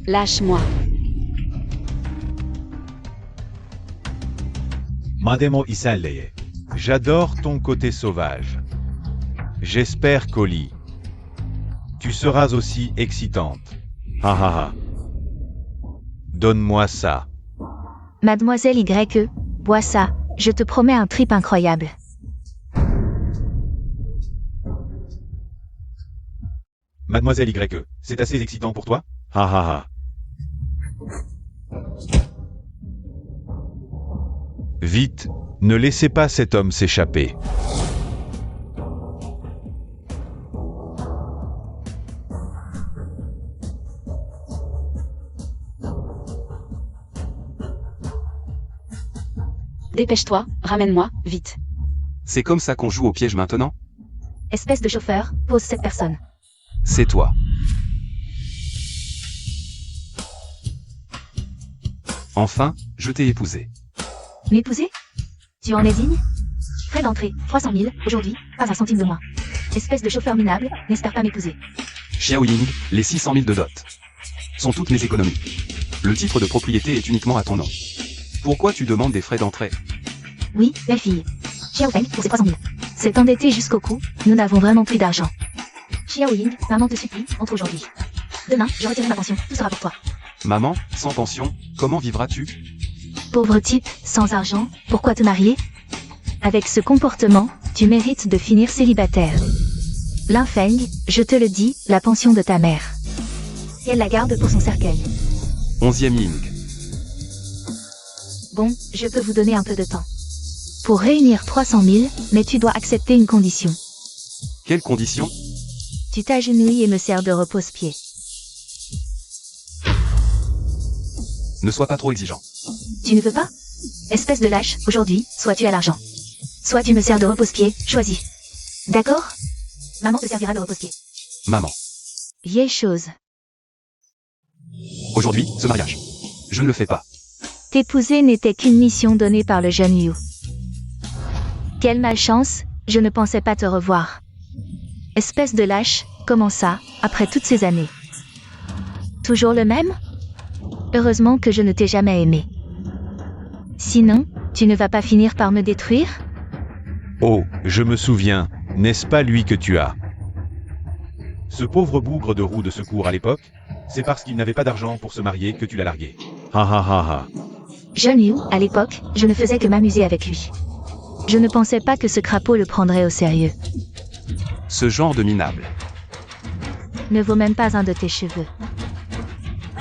Lâche-moi. Mademo Isalleye. J'adore ton côté sauvage. J'espère qu'Oli, tu seras aussi excitante. Ha ha ha. Donne-moi ça. Mademoiselle YE, bois ça, je te promets un trip incroyable. Mademoiselle YE, c'est assez excitant pour toi? Ha ha ha. Vite, ne laissez pas cet homme s'échapper. Dépêche-toi, ramène-moi, vite. C'est comme ça qu'on joue au piège maintenant? Espèce de chauffeur, pose cette personne. C'est toi. Enfin, je t'ai épousé. M'épouser? Tu en es digne? Frais d'entrée, 300 000, aujourd'hui, pas un centime de moins. Espèce de chauffeur minable, n'espère pas m'épouser. Xiao Ying, les 600 000 de dot sont toutes mes économies. Le titre de propriété est uniquement à ton nom. Pourquoi tu demandes des frais d'entrée? Oui, belle fille. Xiao Feng pour ses 300 000. C'est endetté jusqu'au cou, nous n'avons vraiment plus d'argent. Xiao Ying, maman te supplie, entre aujourd'hui. Demain, je retire ma pension, tout sera pour toi. Maman, sans pension, comment vivras-tu? Pauvre type, sans argent, pourquoi te marier? Avec ce comportement, tu mérites de finir célibataire. Lin Feng, je te le dis, la pension de ta mère. Elle la garde pour son cercueil. 11e Ying. Bon, je peux vous donner un peu de temps. Pour réunir 300 000, mais tu dois accepter une condition. Quelle condition? Tu t'agenouilles et me sers de repose-pied. Ne sois pas trop exigeant. Tu ne veux pas? Espèce de lâche, aujourd'hui, soit tu as l'argent. Soit tu me sers de repose-pied, choisis. D'accord? Maman te servira de repose-pied. Maman. Vieille chose. Aujourd'hui, ce mariage. Je ne le fais pas. T'épouser n'était qu'une mission donnée par le jeune Yu. Quelle malchance, je ne pensais pas te revoir. Espèce de lâche, comment ça, après toutes ces années? Toujours le même? Heureusement que je ne t'ai jamais aimé. Sinon, tu ne vas pas finir par me détruire? Oh, je me souviens, n'est-ce pas lui que tu as? Ce pauvre bougre de roue de secours à l'époque, c'est parce qu'il n'avait pas d'argent pour se marier que tu l'as largué. Ha ha ha ha. Jeune Yu, à l'époque, je ne faisais que m'amuser avec lui. Je ne pensais pas que ce crapaud le prendrait au sérieux. Ce genre de minable. Ne vaut même pas un de tes cheveux.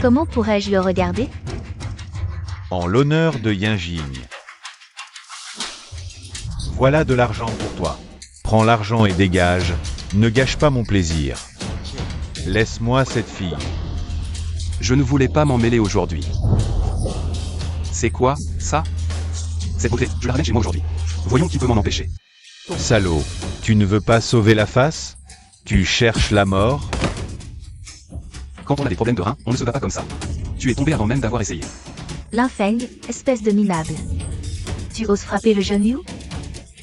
Comment pourrais-je le regarder? En l'honneur de Yinjing. Voilà de l'argent pour toi. Prends l'argent et dégage, ne gâche pas mon plaisir. Laisse-moi cette fille. Je ne voulais pas m'en mêler aujourd'hui. C'est quoi, ça? Cette beauté, je la ramène chez moi aujourd'hui. Voyons qui peut m'en empêcher. Salaud, tu ne veux pas sauver la face? Tu cherches la mort? Quand on a des problèmes de reins, on ne se bat pas comme ça. Tu es tombé avant même d'avoir essayé. Lin Feng, espèce de minable. Tu oses frapper le jeune Yu?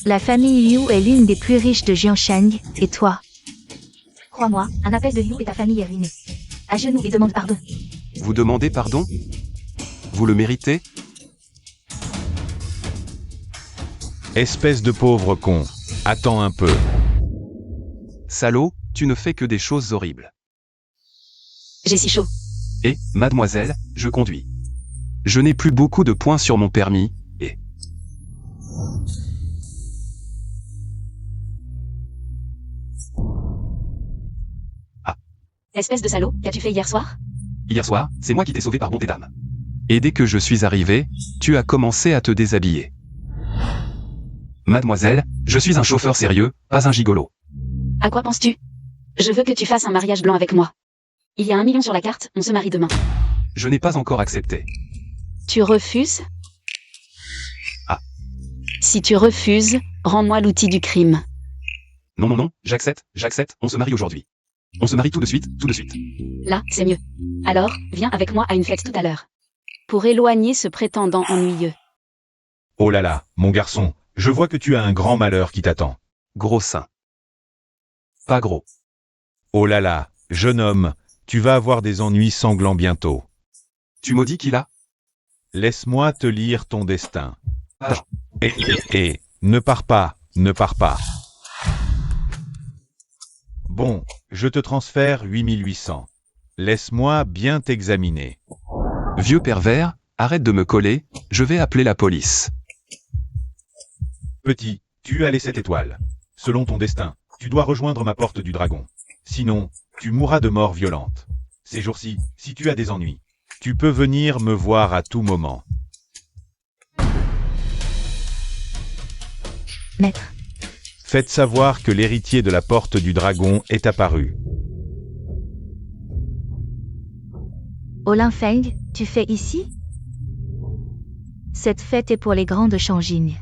La famille Yu est l'une des plus riches de Jiangsheng, et toi? Crois-moi, un appel de Yu et ta famille est ruinée. À genoux et demande pardon. Vous demandez pardon? Vous le méritez? Espèce de pauvre con. Attends un peu. Salaud, tu ne fais que des choses horribles. J'ai si chaud. Et, mademoiselle, je conduis. Je n'ai plus beaucoup de points sur mon permis, et... Ah. Espèce de salaud, qu'as-tu fait hier soir? Hier soir, c'est moi qui t'ai sauvé par bonté d'âme. Et dès que je suis arrivé, tu as commencé à te déshabiller. Mademoiselle, je suis un chauffeur sérieux, pas un gigolo. À quoi penses-tu? Je veux que tu fasses un mariage blanc avec moi. Il y a 1 million sur la carte, on se marie demain. Je n'ai pas encore accepté. Tu refuses? Ah. Si tu refuses, rends-moi l'outil du crime. Non, non, non, j'accepte, on se marie aujourd'hui. On se marie tout de suite, tout de suite. Là, c'est mieux. Alors, viens avec moi à une fête tout à l'heure. Pour éloigner ce prétendant ennuyeux. Oh là là, mon garçon, je vois que tu as un grand malheur qui t'attend. Gros sein. Pas gros. Oh là là, jeune homme, Tu vas avoir des ennuis sanglants bientôt. Tu maudis qu'il a? Laisse-moi te lire ton destin. Ah, Ne pars pas, ne pars pas. Bon, je te transfère 8800. Laisse-moi bien t'examiner. vieux pervers, arrête de me coller, je vais appeler la police. Petit, tu as les 7 étoiles. Selon ton destin, tu dois rejoindre ma porte du dragon. Sinon, tu mourras de mort violente. Ces jours-ci, si tu as des ennuis, tu peux venir me voir à tout moment. Maître. Faites savoir que l'héritier de la porte du dragon est apparu. Olin Feng, tu fais ici? Cette fête est pour les grands de Shangjing.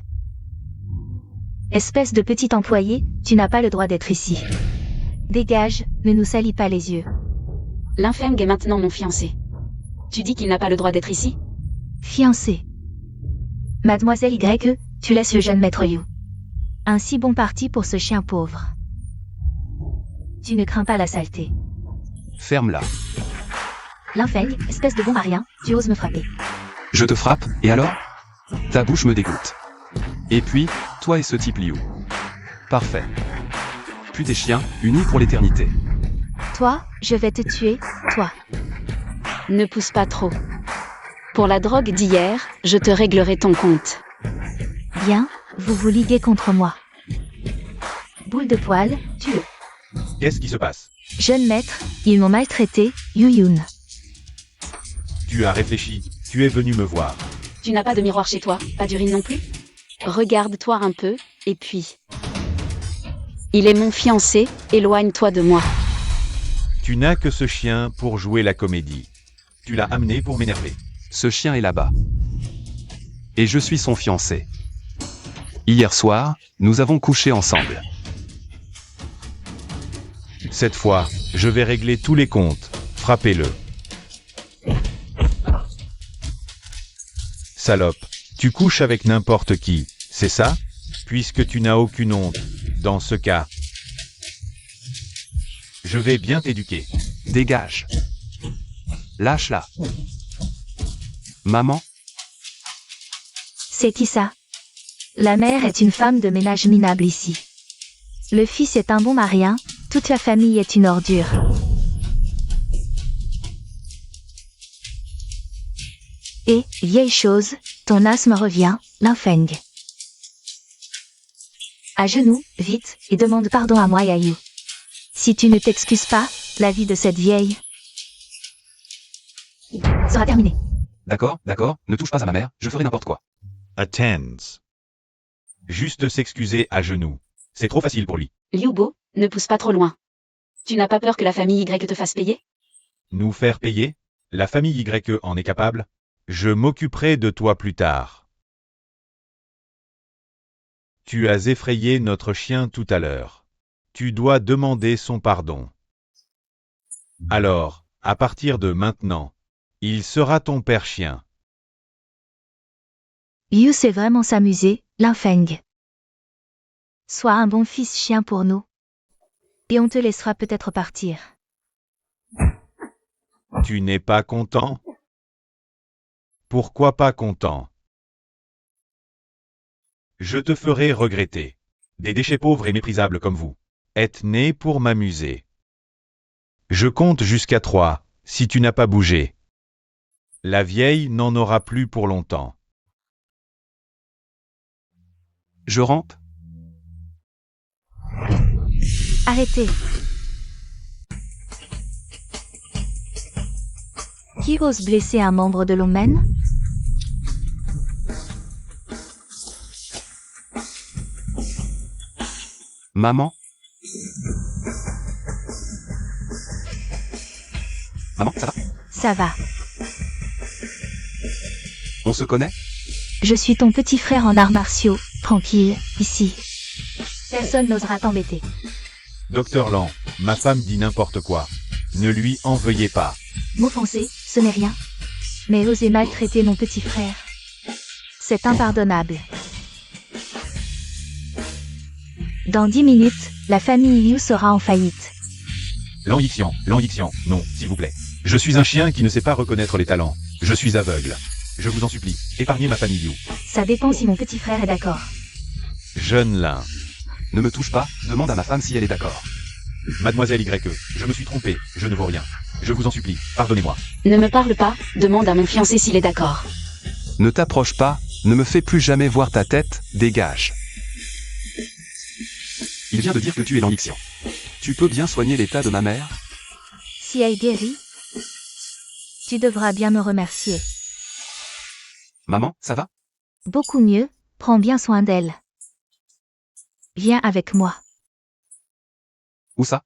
Espèce de petit employé, tu n'as pas le droit d'être ici. Dégage, ne nous salis pas les yeux. Linfeng est maintenant mon fiancé. Tu dis qu'il n'a pas le droit d'être ici? Fiancé. Mademoiselle Y, tu laisses le jeune maître Yu. Un si bon parti pour ce chien pauvre. Tu ne crains pas la saleté. Ferme-la. Linfeng, espèce de bon à rien, tu oses me frapper. Je te frappe, et alors? Ta bouche me dégoûte. Et puis, toi et ce type Liu. Parfait. Puis des chiens, unis pour l'éternité. Toi, je vais te tuer, toi. Ne pousse pas trop. Pour la drogue d'hier, je te réglerai ton compte. Bien, vous vous liguez contre moi. Boule de poil, tue-le. Qu'est-ce qui se passe? Jeune maître, ils m'ont maltraité, Yu Yun. Tu as réfléchi, tu es venu me voir. Tu n'as pas de miroir chez toi, pas d'urine non plus? Regarde-toi un peu, et puis... Il est mon fiancé, éloigne-toi de moi. Tu n'as que ce chien pour jouer la comédie. Tu l'as amené pour m'énerver. Ce chien est là-bas. Et je suis son fiancé. Hier soir, nous avons couché ensemble. Cette fois, je vais régler tous les comptes. Frappez-le. Salope, tu couches avec n'importe qui, c'est ça? Puisque tu n'as aucune honte, dans ce cas. Je vais bien t'éduquer. Dégage. Lâche-la. Maman, C'est qui ça? La mère est une femme de ménage minable ici. Le fils est un bon marien, toute la famille est une ordure. Et, vieille chose, ton asthme revient, Linfeng. À genoux, vite, et demande pardon à moi et à Yu. Si tu ne t'excuses pas, la vie de cette vieille sera terminée. d'accord, ne touche pas à ma mère, je ferai n'importe quoi. Attends. Juste s'excuser à genoux. C'est trop facile pour lui. Liubo, ne pousse pas trop loin. Tu n'as pas peur que la famille Y te fasse payer? Nous faire payer? La famille Y en est capable? Je m'occuperai de toi plus tard. Tu as effrayé notre chien tout à l'heure. Tu dois demander son pardon. Alors, à partir de maintenant, il sera ton père chien. Yu sait vraiment s'amuser, Linfeng. Sois un bon fils chien pour nous. Et on te laissera peut-être partir. Tu n'es pas content? Pourquoi pas content? Je te ferai regretter. Des déchets pauvres et méprisables comme vous êtes nés pour m'amuser. Je compte jusqu'à 3, si tu n'as pas bougé. La vieille n'en aura plus pour longtemps. Je rampe? Arrêtez. Qui ose blesser un membre de l'Omen? Maman? Maman, ça va? Ça va. On se connaît? Je suis ton petit frère en arts martiaux, tranquille, ici. Personne n'osera t'embêter. Docteur Lang, ma femme dit n'importe quoi. Ne lui en veuillez pas. M'offenser, ce n'est rien. Mais oser maltraiter mon petit frère. C'est impardonnable. Dans 10 minutes, la famille Yu sera en faillite. Langixian, non, s'il vous plaît. Je suis un chien qui ne sait pas reconnaître les talents. Je suis aveugle. Je vous en supplie, épargnez ma famille Liu. Ça dépend si mon petit frère est d'accord. Jeune lin. Ne me touche pas, demande à ma femme si elle est d'accord. Mademoiselle YE, je me suis trompé, je ne vaux rien. Je vous en supplie, pardonnez-moi. Ne me parle pas, demande à mon fiancé s'il est d'accord. Ne t'approche pas, ne me fais plus jamais voir ta tête, dégage. Il vient de dire que tu es Langixian. Tu peux bien soigner l'état de ma mère? Si elle guérit, tu devras bien me remercier. Maman, ça va? Beaucoup mieux, prends bien soin d'elle. Viens avec moi. Où ça?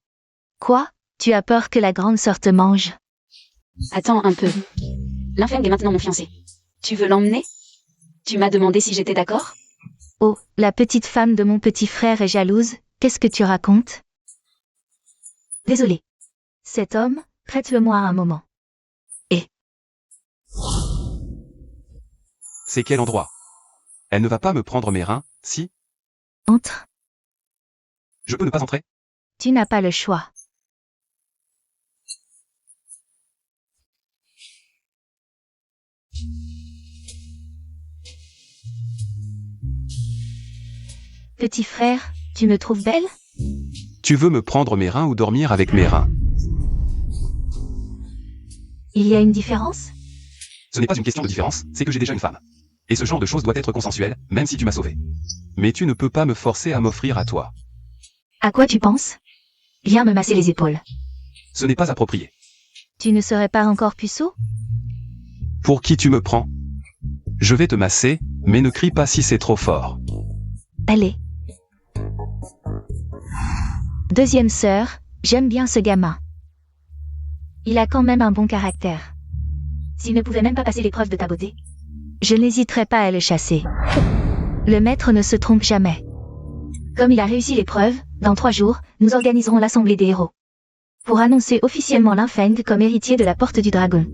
Quoi? Tu as peur que la grande sœur te mange? Attends un peu. L'infeng est maintenant mon fiancé. Tu veux l'emmener? Tu m'as demandé si j'étais d'accord? Oh, la petite femme de mon petit frère est jalouse, qu'est-ce que tu racontes? Désolé. Cet homme, prête-le-moi un moment. C'est quel endroit? Elle ne va pas me prendre mes reins, si? Entre. Je peux ne pas entrer? Tu n'as pas le choix. Petit frère, tu me trouves belle? Tu veux me prendre mes reins ou dormir avec mes reins? Il y a une différence? Ce n'est pas une question de différence, c'est que j'ai déjà une femme. Et ce genre de choses doit être consensuel, même si tu m'as sauvé. Mais tu ne peux pas me forcer à m'offrir à toi. À quoi tu penses? Viens me masser les épaules. Ce n'est pas approprié. Tu ne serais pas encore puceau? Pour qui tu me prends? Je vais te masser, mais ne crie pas si c'est trop fort. Allez. Deuxième sœur, j'aime bien ce gamin. Il a quand même un bon caractère. S'il ne pouvait même pas passer l'épreuve de ta beauté, je n'hésiterais pas à le chasser. Le maître ne se trompe jamais. Comme il a réussi l'épreuve, dans 3 jours, nous organiserons l'assemblée des héros. Pour annoncer officiellement Linfeng comme héritier de la Porte du Dragon.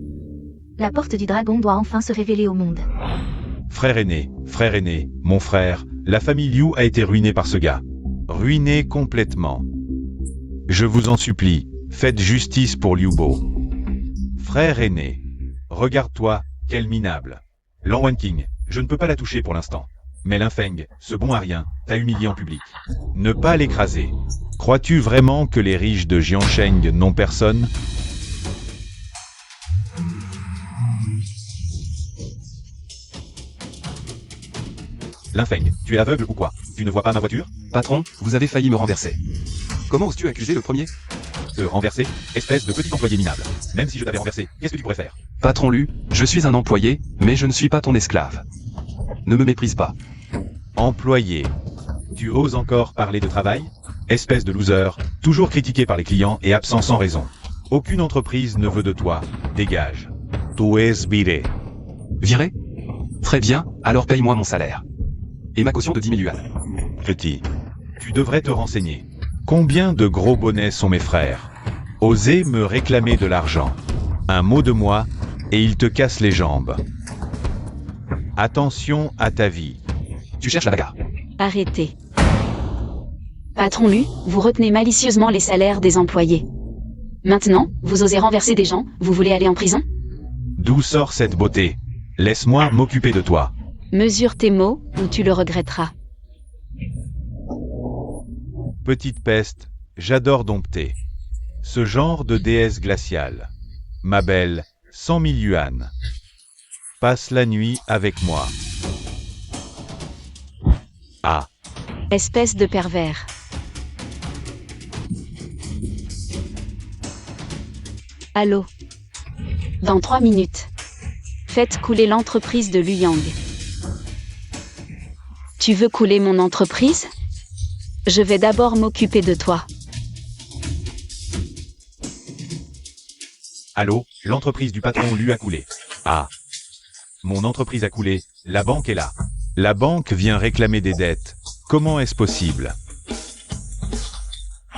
La Porte du Dragon doit enfin se révéler au monde. Frère aîné, mon frère, la famille Liu a été ruinée par ce gars. Ruinée complètement. Je vous en supplie, faites justice pour Liu Bo. Frère aîné, regarde-toi, quel minable. Lan Wangqing, je ne peux pas la toucher pour l'instant. Mais Linfeng, ce bon à rien, t'a humilié en public. Ne pas l'écraser. Crois-tu vraiment que les riches de Jiansheng n'ont personne? Linfeng, tu es aveugle ou quoi? Tu ne vois pas ma voiture? Patron, vous avez failli me renverser. Comment oses-tu accuser le premier? Te renverser? Espèce de petit employé minable. Même si je t'avais renversé, qu'est-ce que tu pourrais faire? Patron Lu, je suis un employé, mais je ne suis pas ton esclave. Ne me méprise pas. Employé. Tu oses encore parler de travail? Espèce de loser, toujours critiqué par les clients et absent sans raison. Aucune entreprise ne veut de toi. Dégage. Tu es viré. Viré? Très bien, alors paye-moi mon salaire. Et ma caution de 10 000 yuan. Petit. Tu devrais te renseigner. Combien de gros bonnets sont mes frères? Osez me réclamer de l'argent. Un mot de moi, et il te casse les jambes. Attention à ta vie. Tu cherches la bagarre. Arrêtez. Patron Lu, vous retenez malicieusement les salaires des employés. Maintenant, vous osez renverser des gens, vous voulez aller en prison? D'où sort cette beauté? Laisse-moi m'occuper de toi. Mesure tes mots, ou tu le regretteras. Petite peste, j'adore dompter. Ce genre de déesse glaciale. Ma belle, 100 000 yuan. Passe la nuit avec moi. Ah. Espèce de pervers. Allô? Dans 3 minutes. Faites couler l'entreprise de Luyang. Tu veux couler mon entreprise? Je vais d'abord m'occuper de toi. Allô, l'entreprise du patron Lu a coulé. Ah. Mon entreprise a coulé, la banque est là. La banque vient réclamer des dettes. Comment est-ce possible?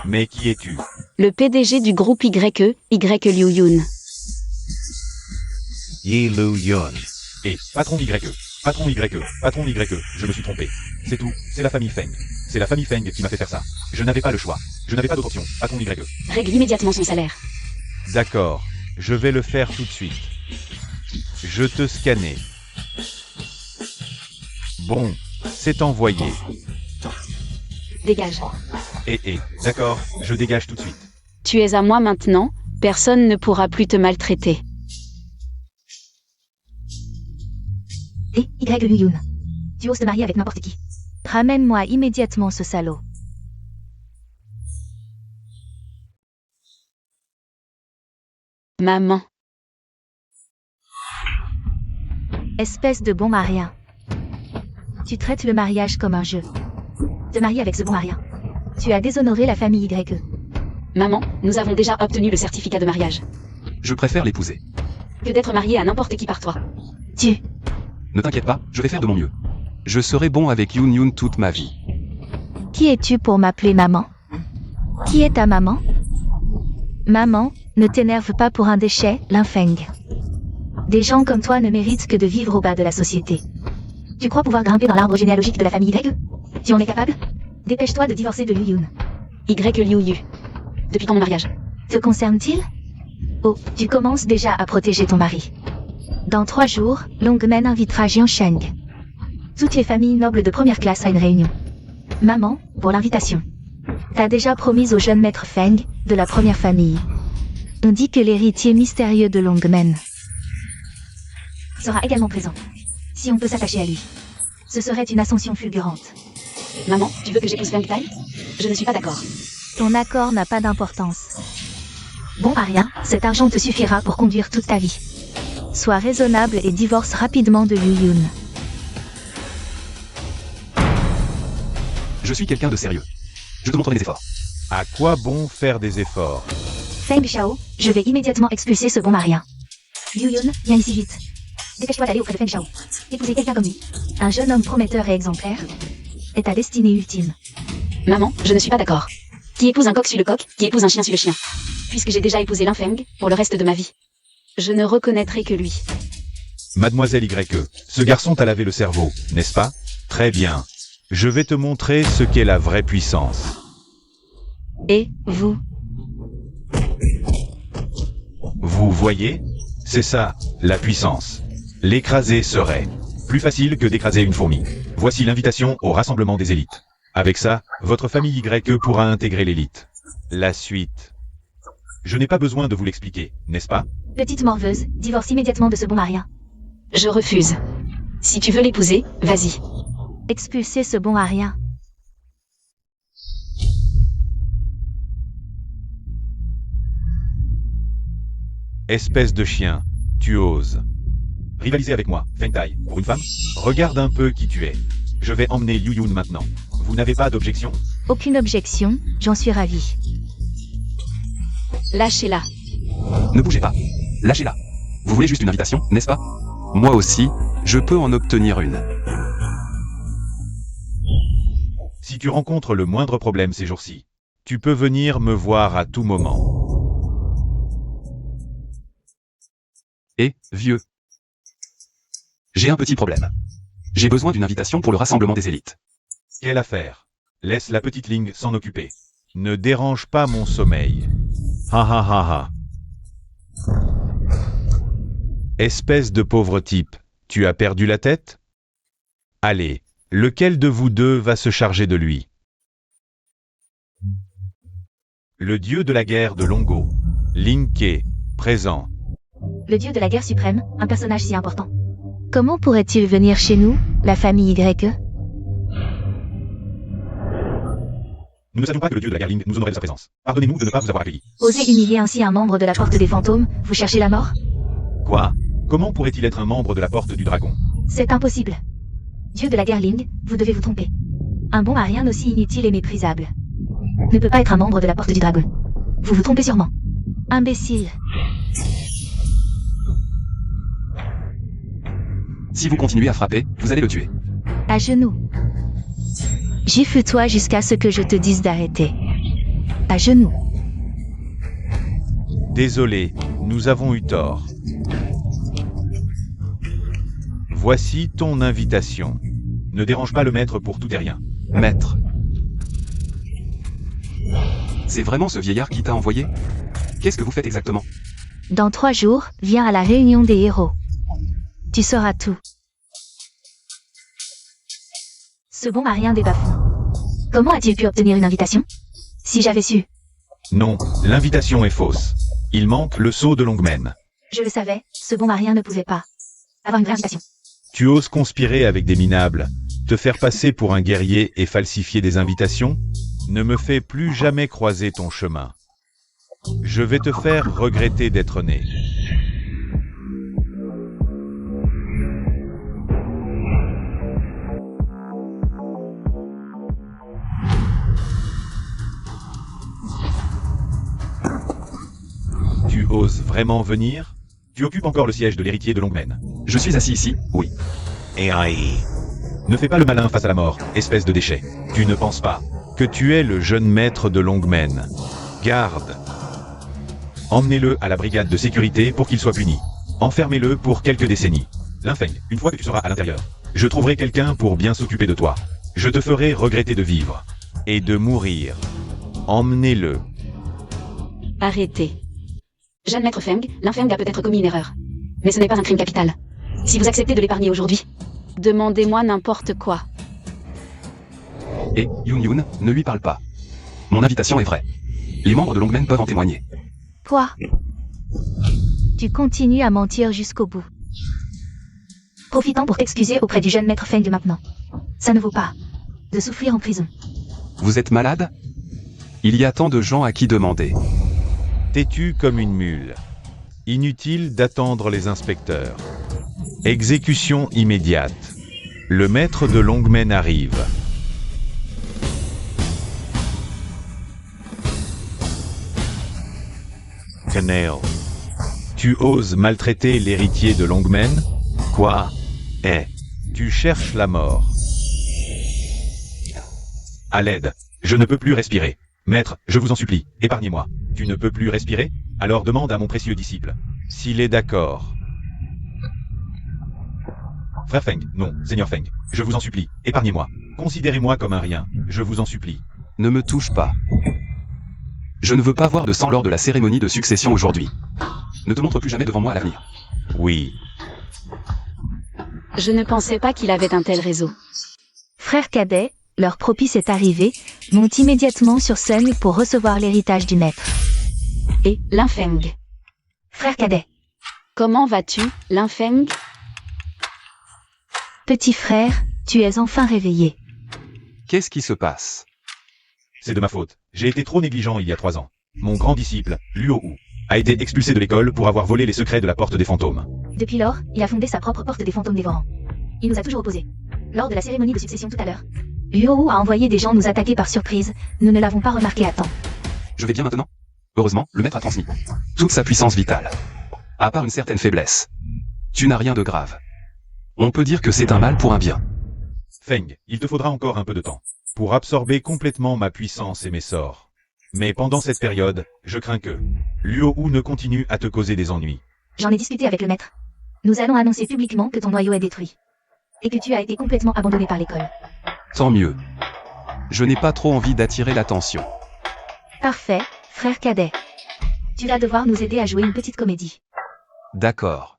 Mais qui es-tu? Le PDG du groupe YE, Y Liu Yun. Yi Liu Yun. Et patron YE. Patron YE, je me suis trompé. C'est tout, c'est la famille Feng. C'est la famille Feng qui m'a fait faire ça. Je n'avais pas le choix. Je n'avais pas d'autre option. Patron YE. Règle immédiatement son salaire. D'accord, je vais le faire tout de suite. Je te scannais. Bon, c'est envoyé. Dégage. D'accord, je dégage tout de suite. Tu es à moi maintenant, personne ne pourra plus te maltraiter. Et Y Liu Yun. Tu oses te marier avec n'importe qui. Ramène-moi immédiatement ce salaud. Maman. Espèce de bon marien. Tu traites le mariage comme un jeu. Te marier avec ce bon marien. Tu as déshonoré la famille YE. Maman, nous avons déjà obtenu le certificat de mariage. Je préfère l'épouser. Que d'être marié à n'importe qui par toi. Tu. Ne t'inquiète pas, je vais faire de mon mieux. Je serai bon avec Yun Yun toute ma vie. Qui es-tu pour m'appeler maman? Qui est ta maman? Maman, ne t'énerve pas pour un déchet, Linfeng. Des gens comme toi ne méritent que de vivre au bas de la société. Tu crois pouvoir grimper dans l'arbre généalogique de la famille YE? Tu en es capable? Dépêche-toi de divorcer de Liu Yun. Y Liu Yu. Depuis quand mon mariage? Te concerne-t-il? Oh, tu commences déjà à protéger ton mari. Dans 3 jours, Longmen invitera Jian Sheng. Toutes les familles nobles de première classe à une réunion. Maman, pour l'invitation. T'as déjà promis au jeune maître Feng, de la première famille. On dit que l'héritier mystérieux de Longmen sera également présent. Si on peut s'attacher à lui. Ce serait une ascension fulgurante. Maman, tu veux que j'épouse Feng Tai? Je ne suis pas d'accord. Ton accord n'a pas d'importance. Bon à rien, cet argent te suffira pour conduire toute ta vie. Sois raisonnable et divorce rapidement de Liu Yun. Je suis quelqu'un de sérieux. Je te montrerai des efforts. À quoi bon faire des efforts? Feng Xiao, je vais immédiatement expulser ce bon marien. Liu Yun, viens ici vite. Dépêche-toi d'aller auprès de Feng Xiao. Épouser quelqu'un comme lui. Un jeune homme prometteur et exemplaire est ta destinée ultime. Maman, je ne suis pas d'accord. Qui épouse un coq suit le coq, qui épouse un chien suit le chien. Puisque j'ai déjà épousé Linfeng, pour le reste de ma vie. Je ne reconnaîtrai que lui. Mademoiselle YE, ce garçon t'a lavé le cerveau, n'est-ce pas? Très bien. Je vais te montrer ce qu'est la vraie puissance. Et, vous? Vous voyez? C'est ça, la puissance. L'écraser serait plus facile que d'écraser une fourmi. Voici l'invitation au rassemblement des élites. Avec ça, votre famille YE pourra intégrer l'élite. La suite. Je n'ai pas besoin de vous l'expliquer, n'est-ce pas? Petite morveuse, divorce immédiatement de ce bon marien. Je refuse. Si tu veux l'épouser, vas-y. Expulser ce bon marien. Espèce de chien, tu oses. Rivaliser avec moi, Feng Tai, pour une femme? Regarde un peu qui tu es. Je vais emmener Liu Yun maintenant. Vous n'avez pas d'objection? Aucune objection, j'en suis ravi. Lâchez-la. Ne bougez pas. Lâchez-la. Vous voulez juste une invitation, n'est-ce pas? Moi aussi, je peux en obtenir une. Si tu rencontres le moindre problème ces jours-ci, tu peux venir me voir à tout moment. Et, vieux. J'ai un petit problème. J'ai besoin d'une invitation pour le rassemblement des élites. Quelle affaire? Laisse la petite Ling s'en occuper. Ne dérange pas mon sommeil. Ha ha ha ha. Espèce de pauvre type, tu as perdu la tête? Allez, lequel de vous deux va se charger de lui? Le dieu de la guerre de Longo, Ling Ke, présent. Le dieu de la guerre suprême, un personnage si important. Comment pourrait-il venir chez nous, la famille YE? Nous ne savions pas que le dieu de la guerre Ling nous honorait de sa présence. Pardonnez-nous de ne pas vous avoir accueillis. Osez humilier ainsi un membre de la Porte des Fantômes, vous cherchez la mort? Quoi? Comment pourrait-il être un membre de la Porte du Dragon? C'est impossible. Dieu de la guerre Ling, vous devez vous tromper. Un bon marien aussi inutile et méprisable ne peut pas être un membre de la Porte du Dragon. Vous vous trompez sûrement. Imbécile. Si vous continuez à frapper, vous allez le tuer. À genoux. Gifle-toi jusqu'à ce que je te dise d'arrêter. À genoux. Désolé, nous avons eu tort. Voici ton invitation. Ne dérange pas le maître pour tout et rien. Maître. C'est vraiment ce vieillard qui t'a envoyé? Qu'est-ce que vous faites exactement? Dans 3 jours, viens à la réunion des héros. Tu sauras tout. Ce bon Marien des bas-fonds. Comment as-tu pu obtenir une invitation? Si j'avais su. Non, l'invitation est fausse. Il manque le sceau de Longmen. Je le savais, ce bon Marien ne pouvait pas avoir une vraie invitation. Tu oses conspirer avec des minables, te faire passer pour un guerrier et falsifier des invitations? Ne me fais plus jamais croiser ton chemin. Je vais te faire regretter d'être né. Tu oses vraiment venir? Tu occupes encore le siège de l'héritier de Longmen. Je suis assis ici, oui. Ne fais pas le malin face à la mort, espèce de déchet. Tu ne penses pas que tu es le jeune maître de Longmen. Garde. Emmenez-le à la brigade de sécurité pour qu'il soit puni. Enfermez-le pour quelques décennies. Linfeng, une fois que tu seras à l'intérieur, je trouverai quelqu'un pour bien s'occuper de toi. Je te ferai regretter de vivre et de mourir. Emmenez-le. Arrêtez. Jeune maître Feng, Linfeng a peut-être commis une erreur. Mais ce n'est pas un crime capital. Si vous acceptez de l'épargner aujourd'hui, demandez-moi n'importe quoi. Et, Yun, ne lui parle pas. Mon invitation est vraie. Les membres de Longmen peuvent en témoigner. Quoi? Tu continues à mentir jusqu'au bout. Profitant pour t'excuser auprès du jeune maître Feng maintenant. Ça ne vaut pas de souffrir en prison. Vous êtes malade? Il y a tant de gens à qui demander. Têtu comme une mule. Inutile d'attendre les inspecteurs. Exécution immédiate. Le maître de Longmen arrive. Canel. Tu oses maltraiter l'héritier de Longmen? Quoi? Tu cherches la mort. À l'aide. Je ne peux plus respirer. Maître, je vous en supplie, épargnez-moi. Tu ne peux plus respirer? Alors demande à mon précieux disciple s'il est d'accord. Frère Feng, non, Seigneur Feng, je vous en supplie, épargnez-moi. Considérez-moi comme un rien, je vous en supplie. Ne me touche pas. Je ne veux pas voir de sang lors de la cérémonie de succession aujourd'hui. Ne te montre plus jamais devant moi à l'avenir. Oui. Je ne pensais pas qu'il avait un tel réseau. Frère cadet, l'heure propice est arrivée, monte immédiatement sur scène pour recevoir l'héritage du maître. Et, Linfeng. Frère cadet. Comment vas-tu, Linfeng? Petit frère, tu es enfin réveillé. Qu'est-ce qui se passe? C'est de ma faute. J'ai été trop négligent il y a 3 ans. Mon grand disciple, Luo Wu, a été expulsé de l'école pour avoir volé les secrets de la porte des fantômes. Depuis lors, il a fondé sa propre porte des fantômes dévorants. Il nous a toujours opposés. Lors de la cérémonie de succession tout à l'heure, Luo Wu a envoyé des gens nous attaquer par surprise. Nous ne l'avons pas remarqué à temps. Je vais bien maintenant. Heureusement, le maître a transmis toute sa puissance vitale. À part une certaine faiblesse. Tu n'as rien de grave. On peut dire que c'est un mal pour un bien. Feng, il te faudra encore un peu de temps pour absorber complètement ma puissance et mes sorts. Mais pendant cette période, je crains que Luo Wu ne continue à te causer des ennuis. J'en ai discuté avec le maître. Nous allons annoncer publiquement que ton noyau est détruit. Et que tu as été complètement abandonné par l'école. Tant mieux. Je n'ai pas trop envie d'attirer l'attention. Parfait, frère cadet. Tu vas devoir nous aider à jouer une petite comédie. D'accord.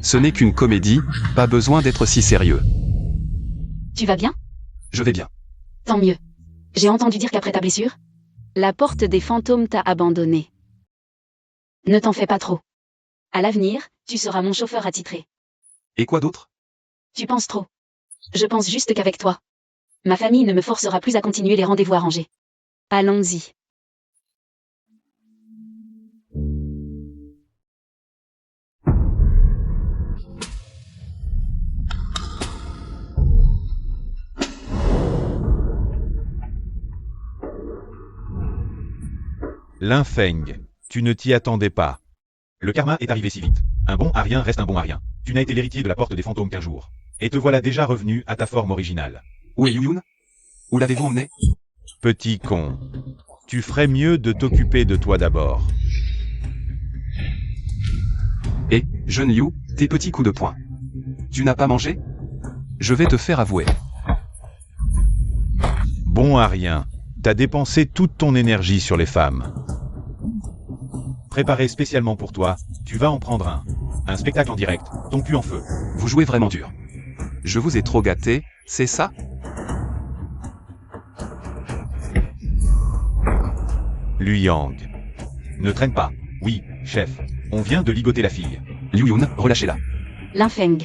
Ce n'est qu'une comédie, pas besoin d'être si sérieux. Tu vas bien? Je vais bien. Tant mieux. J'ai entendu dire qu'après ta blessure, la porte des fantômes t'a abandonné. Ne t'en fais pas trop. À l'avenir, tu seras mon chauffeur attitré. Et quoi d'autre? Tu penses trop. Je pense juste qu'avec toi, ma famille ne me forcera plus à continuer les rendez-vous arrangés. Allons-y. Linfeng, tu ne t'y attendais pas. Le karma est arrivé si vite. Un bon à rien reste un bon à rien. Tu n'as été l'héritier de la porte des fantômes qu'un jour. Et te voilà déjà revenu à ta forme originale. Où est Yuyun? Où l'avez-vous emmené? Petit con. Tu ferais mieux de t'occuper de toi d'abord. Et, jeune Liu, tes petits coups de poing. Tu n'as pas mangé? Je vais te faire avouer. Bon à rien. T'as dépensé toute ton énergie sur les femmes. Préparé spécialement pour toi, tu vas en prendre un. Un spectacle en direct, ton cul en feu. Vous jouez vraiment dur. Je vous ai trop gâté, c'est ça? Lui Yang. Ne traîne pas. Oui, chef. On vient de ligoter la fille. Liu Yun, relâchez-la. Linfeng.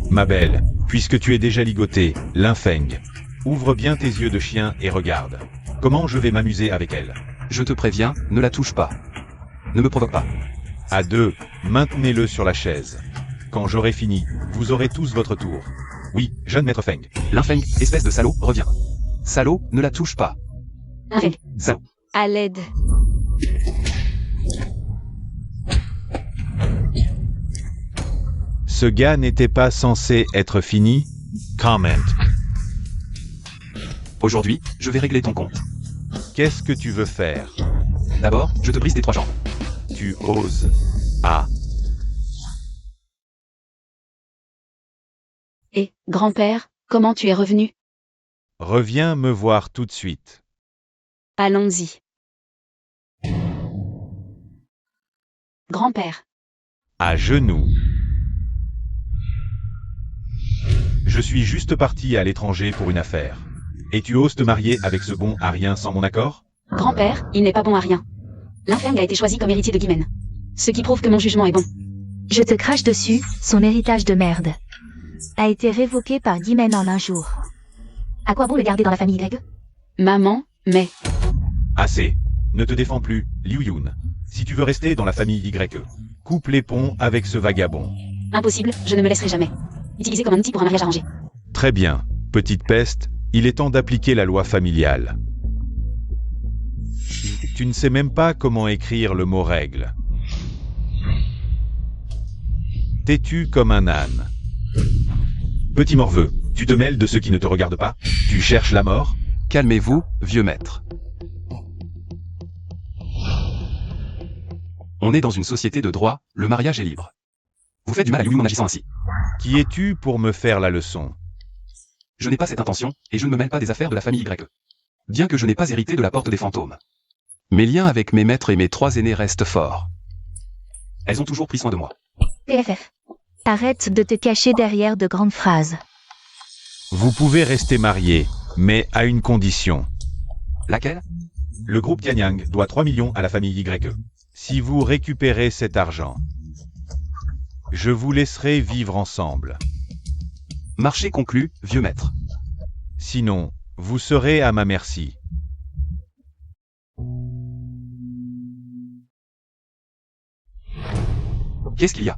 Ma belle, puisque tu es déjà ligotée, Linfeng. Ouvre bien tes yeux de chien et regarde. Comment je vais m'amuser avec elle. Je te préviens, ne la touche pas. Ne me provoque pas. À deux, maintenez-le sur la chaise. Quand j'aurai fini, vous aurez tous votre tour. Oui, jeune maître Feng. Linfeng, espèce de salaud, reviens. Salaud, ne la touche pas. Linfeng. Salaud. À l'aide. Ce gars n'était pas censé être fini? Comment. Aujourd'hui, je vais régler ton compte. Qu'est-ce que tu veux faire? D'abord, je te brise tes 3 jambes. Tu oses. Ah. Et, grand-père, comment tu es revenu? Reviens me voir tout de suite. Allons-y. Grand-père. À genoux. Je suis juste parti à l'étranger pour une affaire. Et tu oses te marier avec ce bon à rien sans mon accord? Grand-père, il n'est pas bon à rien. Linfeng a été choisi comme héritier de Guimen. Ce qui prouve que mon jugement est bon. Je te crache dessus, son héritage de merde a été révoqué par Guimen en un jour. À quoi bon le garder dans la famille Y? Maman, mais... Assez. Ne te défends plus, Liu Yun. Si tu veux rester dans la famille Y, coupe les ponts avec ce vagabond. Impossible, je ne me laisserai jamais. Utilisé comme un outil pour un mariage arrangé. Très bien, petite peste, il est temps d'appliquer la loi familiale. Tu ne sais même pas comment écrire le mot règle. Têtu comme un âne. Petit morveux, tu te mêles de ceux qui ne te regardent pas? Tu cherches la mort? Calmez-vous, vieux maître. On est dans une société de droit, le mariage est libre. Vous faites du mal à Yuyun en agissant ainsi. Qui es-tu pour me faire la leçon? Je n'ai pas cette intention, et je ne me mêle pas des affaires de la famille Y. Bien que je n'ai pas hérité de la porte des fantômes. Mes liens avec mes maîtres et mes 3 aînés restent forts. Elles ont toujours pris soin de moi. PFF. Arrête de te cacher derrière de grandes phrases. Vous pouvez rester mariés, mais à une condition. Laquelle? Le groupe Tianyang doit 3 millions à la famille Y. Si vous récupérez cet argent, je vous laisserai vivre ensemble. Marché conclu, vieux maître. Sinon, vous serez à ma merci. Qu'est-ce qu'il y a?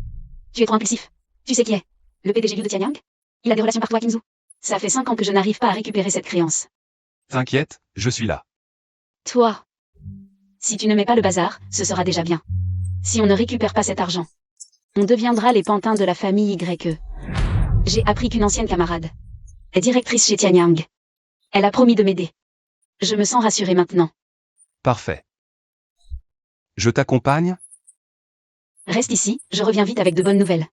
Tu es trop impulsif. Tu sais qui est le PDG de Tianyang? Il a des relations partout à Kinzu. Ça fait 5 ans que je n'arrive pas à récupérer cette créance. T'inquiète, je suis là. Toi. Si tu ne mets pas le bazar, ce sera déjà bien. Si on ne récupère pas cet argent, on deviendra les pantins de la famille YE. J'ai appris qu'une ancienne camarade est directrice chez Tianyang. Elle a promis de m'aider. Je me sens rassurée maintenant. Parfait. Je t'accompagne? Reste ici, je reviens vite avec de bonnes nouvelles.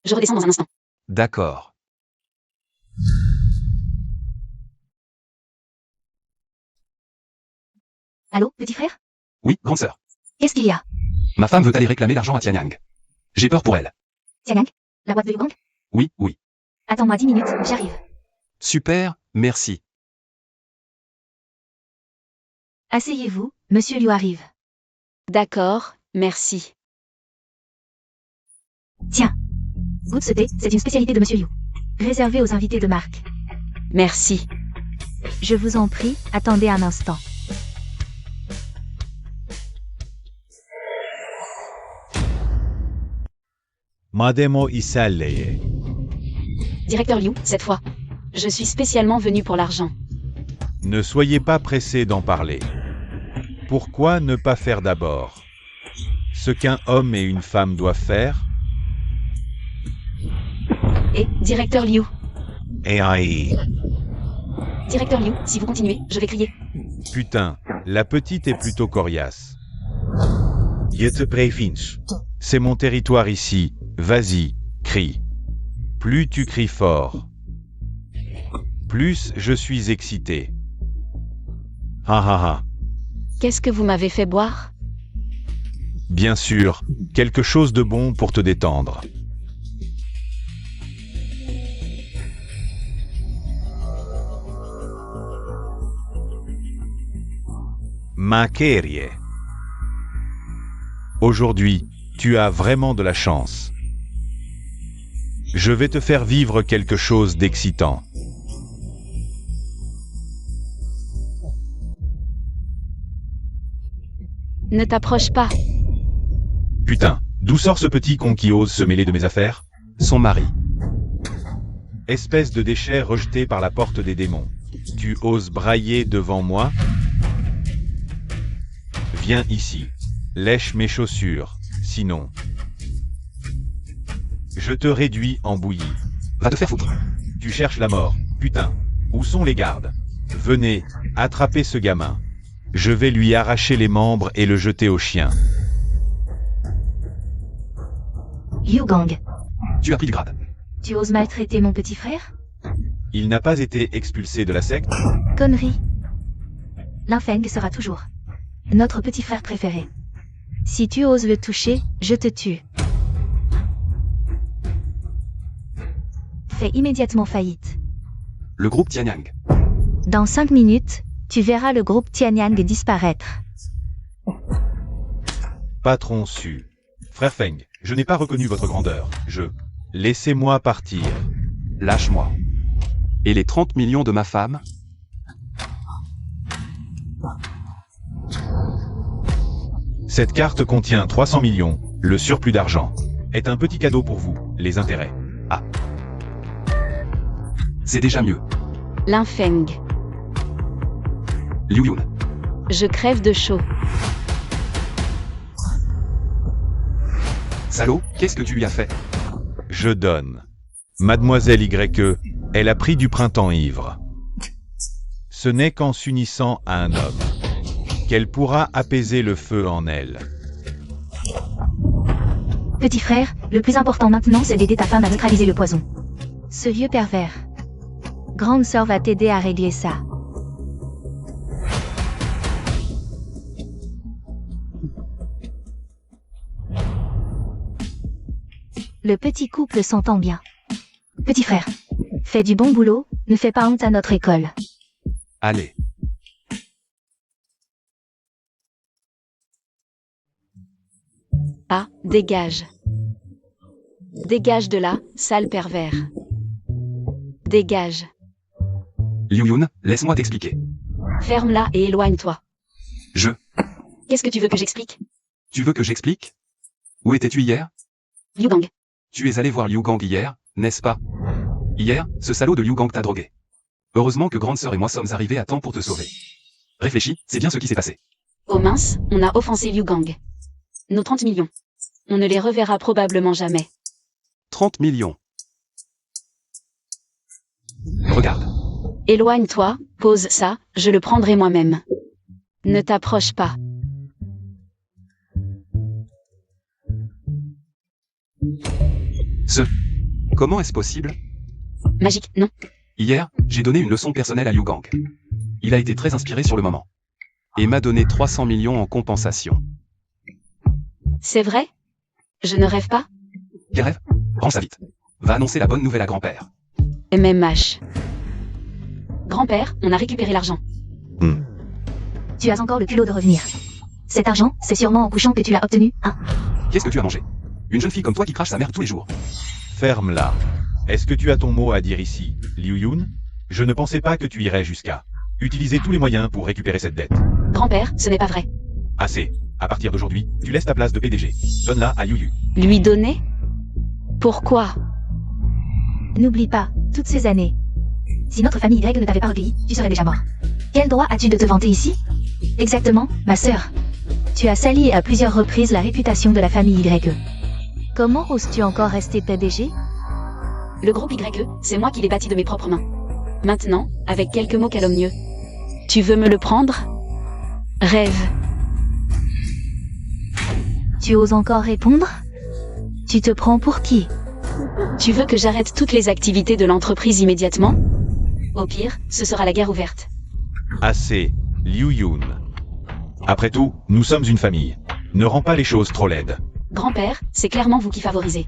Je redescends dans un instant. D'accord. Allô, petit frère? Oui, grande sœur. Qu'est-ce qu'il y a? Ma femme veut aller réclamer l'argent à Tianyang. J'ai peur pour elle. Tianyang? La boîte de Yugang? Oui, oui. Attends-moi 10 minutes, j'arrive. Super, merci. Asseyez-vous, monsieur Liu arrive. D'accord, merci. Tiens. Goûte ce thé, c'est une spécialité de monsieur Liu. Réservé aux invités de marque. Merci. Je vous en prie, attendez un instant. Mademo Isalleye. Directeur Liu, cette fois. Je suis spécialement venu pour l'argent. Ne soyez pas pressé d'en parler. Pourquoi ne pas faire d'abord ce qu'un homme et une femme doivent faire? Et, directeur Liu, AI. Directeur Liu, si vous continuez, je vais crier. Putain, la petite est plutôt coriace. Jette Previns. C'est mon territoire ici, vas-y, crie. Plus tu cries fort, plus je suis excité. Ha ha ha. Qu'est-ce que vous m'avez fait boire? Bien sûr, quelque chose de bon pour te détendre. Maquerie. Aujourd'hui, tu as vraiment de la chance. Je vais te faire vivre quelque chose d'excitant. Ne t'approche pas. Putain, d'où sort ce petit con qui ose se mêler de mes affaires? Son mari. Espèce de déchet rejeté par la porte des démons. Tu oses brailler devant moi? Viens ici. Lèche mes chaussures, sinon... Je te réduis en bouillie. Va te faire foutre. Tu cherches la mort. Putain. Où sont les gardes? Venez, attrapez ce gamin. Je vais lui arracher les membres et le jeter au chien. Liu Gang, Tu as pris le grade. tu oses maltraiter mon petit frère? Il n'a pas été expulsé de la secte? Connerie. Lin Feng sera toujours notre petit frère préféré. Si tu oses le toucher, je te tue. Fais immédiatement faillite. Le groupe Tianyang. Dans 5 minutes, tu verras le groupe Tianyang disparaître. Patron su. Frère Feng, je n'ai pas reconnu votre grandeur. Laissez-moi partir. Lâche-moi. Et les 30 millions de ma femme? Cette carte contient 300 millions. Le surplus d'argent est un petit cadeau pour vous. Les intérêts. Ah. C'est déjà mieux. Lin Feng. Liu Yun. Je crève de chaud. Salaud, qu'est-ce que tu lui as fait? Je donne. Mademoiselle YE, elle a pris du printemps ivre. Ce n'est qu'en s'unissant à un homme qu'elle pourra apaiser le feu en elle. Petit frère, le plus important maintenant c'est d'aider ta femme à neutraliser le poison. Ce vieux pervers. Grande sœur va t'aider à régler ça. Le petit couple s'entend bien. Petit frère, fais du bon boulot, ne fais pas honte à notre école. Allez. Ah, dégage. Dégage de là, sale pervers. Dégage. Liu Yun, laisse-moi t'expliquer. Ferme-la et éloigne-toi. Je. Qu'est-ce que tu veux que j'explique? Tu veux que j'explique? Où étais-tu hier? Liu Gang. Tu es allé voir Liu Gang hier, n'est-ce pas? Hier, ce salaud de Liu Gang t'a drogué. Heureusement que grande sœur et moi sommes arrivés à temps pour te sauver. Réfléchis, c'est bien ce qui s'est passé. Oh mince, on a offensé Liu Gang. Nos 30 millions. On ne les reverra probablement jamais. 30 millions. Regarde. Éloigne-toi, pose ça, je le prendrai moi-même. Ne t'approche pas. Comment est-ce possible? Magique, non. Hier, j'ai donné une leçon personnelle à Liu Gang. Il a été très inspiré sur le moment. Et m'a donné 300 millions en compensation. C'est vrai? Je ne rêve pas? Quel rêve? Rends ça vite. Va annoncer la bonne nouvelle à grand-père. MMH. Grand-père, on a récupéré l'argent. Tu as encore le culot de revenir. Cet argent, c'est sûrement en couchant que tu l'as obtenu, hein? Qu'est-ce que tu as mangé? Une jeune fille comme toi qui crache sa mère tous les jours. Ferme-la. Est-ce que tu as ton mot à dire ici, Liu Yun? Je ne pensais pas que tu irais jusqu'à utiliser tous les moyens pour récupérer cette dette. Grand-père, ce n'est pas vrai. Assez. À partir d'aujourd'hui, tu laisses ta place de PDG. Donne-la à Yu Yu. Lui donner? Pourquoi? N'oublie pas, toutes ces années. Si notre famille Y ne t'avait pas recueilli, tu serais déjà mort. Quel droit as-tu de te vanter ici? Exactement, ma sœur. Tu as sali à plusieurs reprises la réputation de la famille YE. Comment oses-tu encore rester PDG? Le groupe YE, c'est moi qui l'ai bâti de mes propres mains. Maintenant, avec quelques mots calomnieux. Tu veux me le prendre? Rêve. Tu oses encore répondre? Tu te prends pour qui? Tu veux que j'arrête toutes les activités de l'entreprise immédiatement? Au pire, ce sera la guerre ouverte. Assez, Liu Yun. Après tout, nous sommes une famille. Ne rends pas les choses trop laides. Grand-père, c'est clairement vous qui favorisez.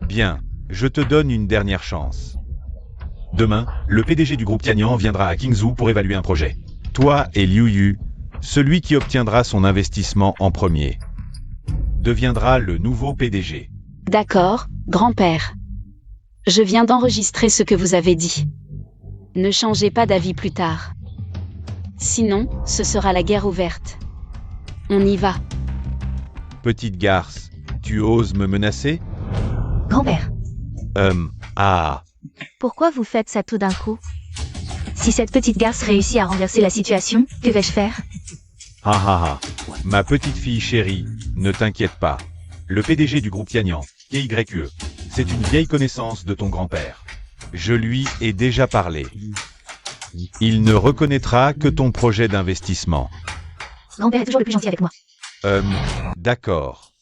Bien, je te donne une dernière chance. Demain, le PDG du groupe Tianyan viendra à Qingzhou pour évaluer un projet. Toi et Liu Yu, celui qui obtiendra son investissement en premier, deviendra le nouveau PDG. D'accord, grand-père. Je viens d'enregistrer ce que vous avez dit. Ne changez pas d'avis plus tard. Sinon, ce sera la guerre ouverte. On y va. Petite garce, tu oses me menacer? Grand-père, Ah. pourquoi vous faites ça tout d'un coup? Si cette petite garce réussit à renverser la situation, que vais-je faire? Ah ah ah. Ma petite fille chérie, ne t'inquiète pas. Le PDG du groupe Tianyan, KYE, c'est une vieille connaissance de ton grand-père. Je lui ai déjà parlé. Il ne reconnaîtra que ton projet d'investissement. Grand-père est toujours le plus gentil avec moi. D'accord.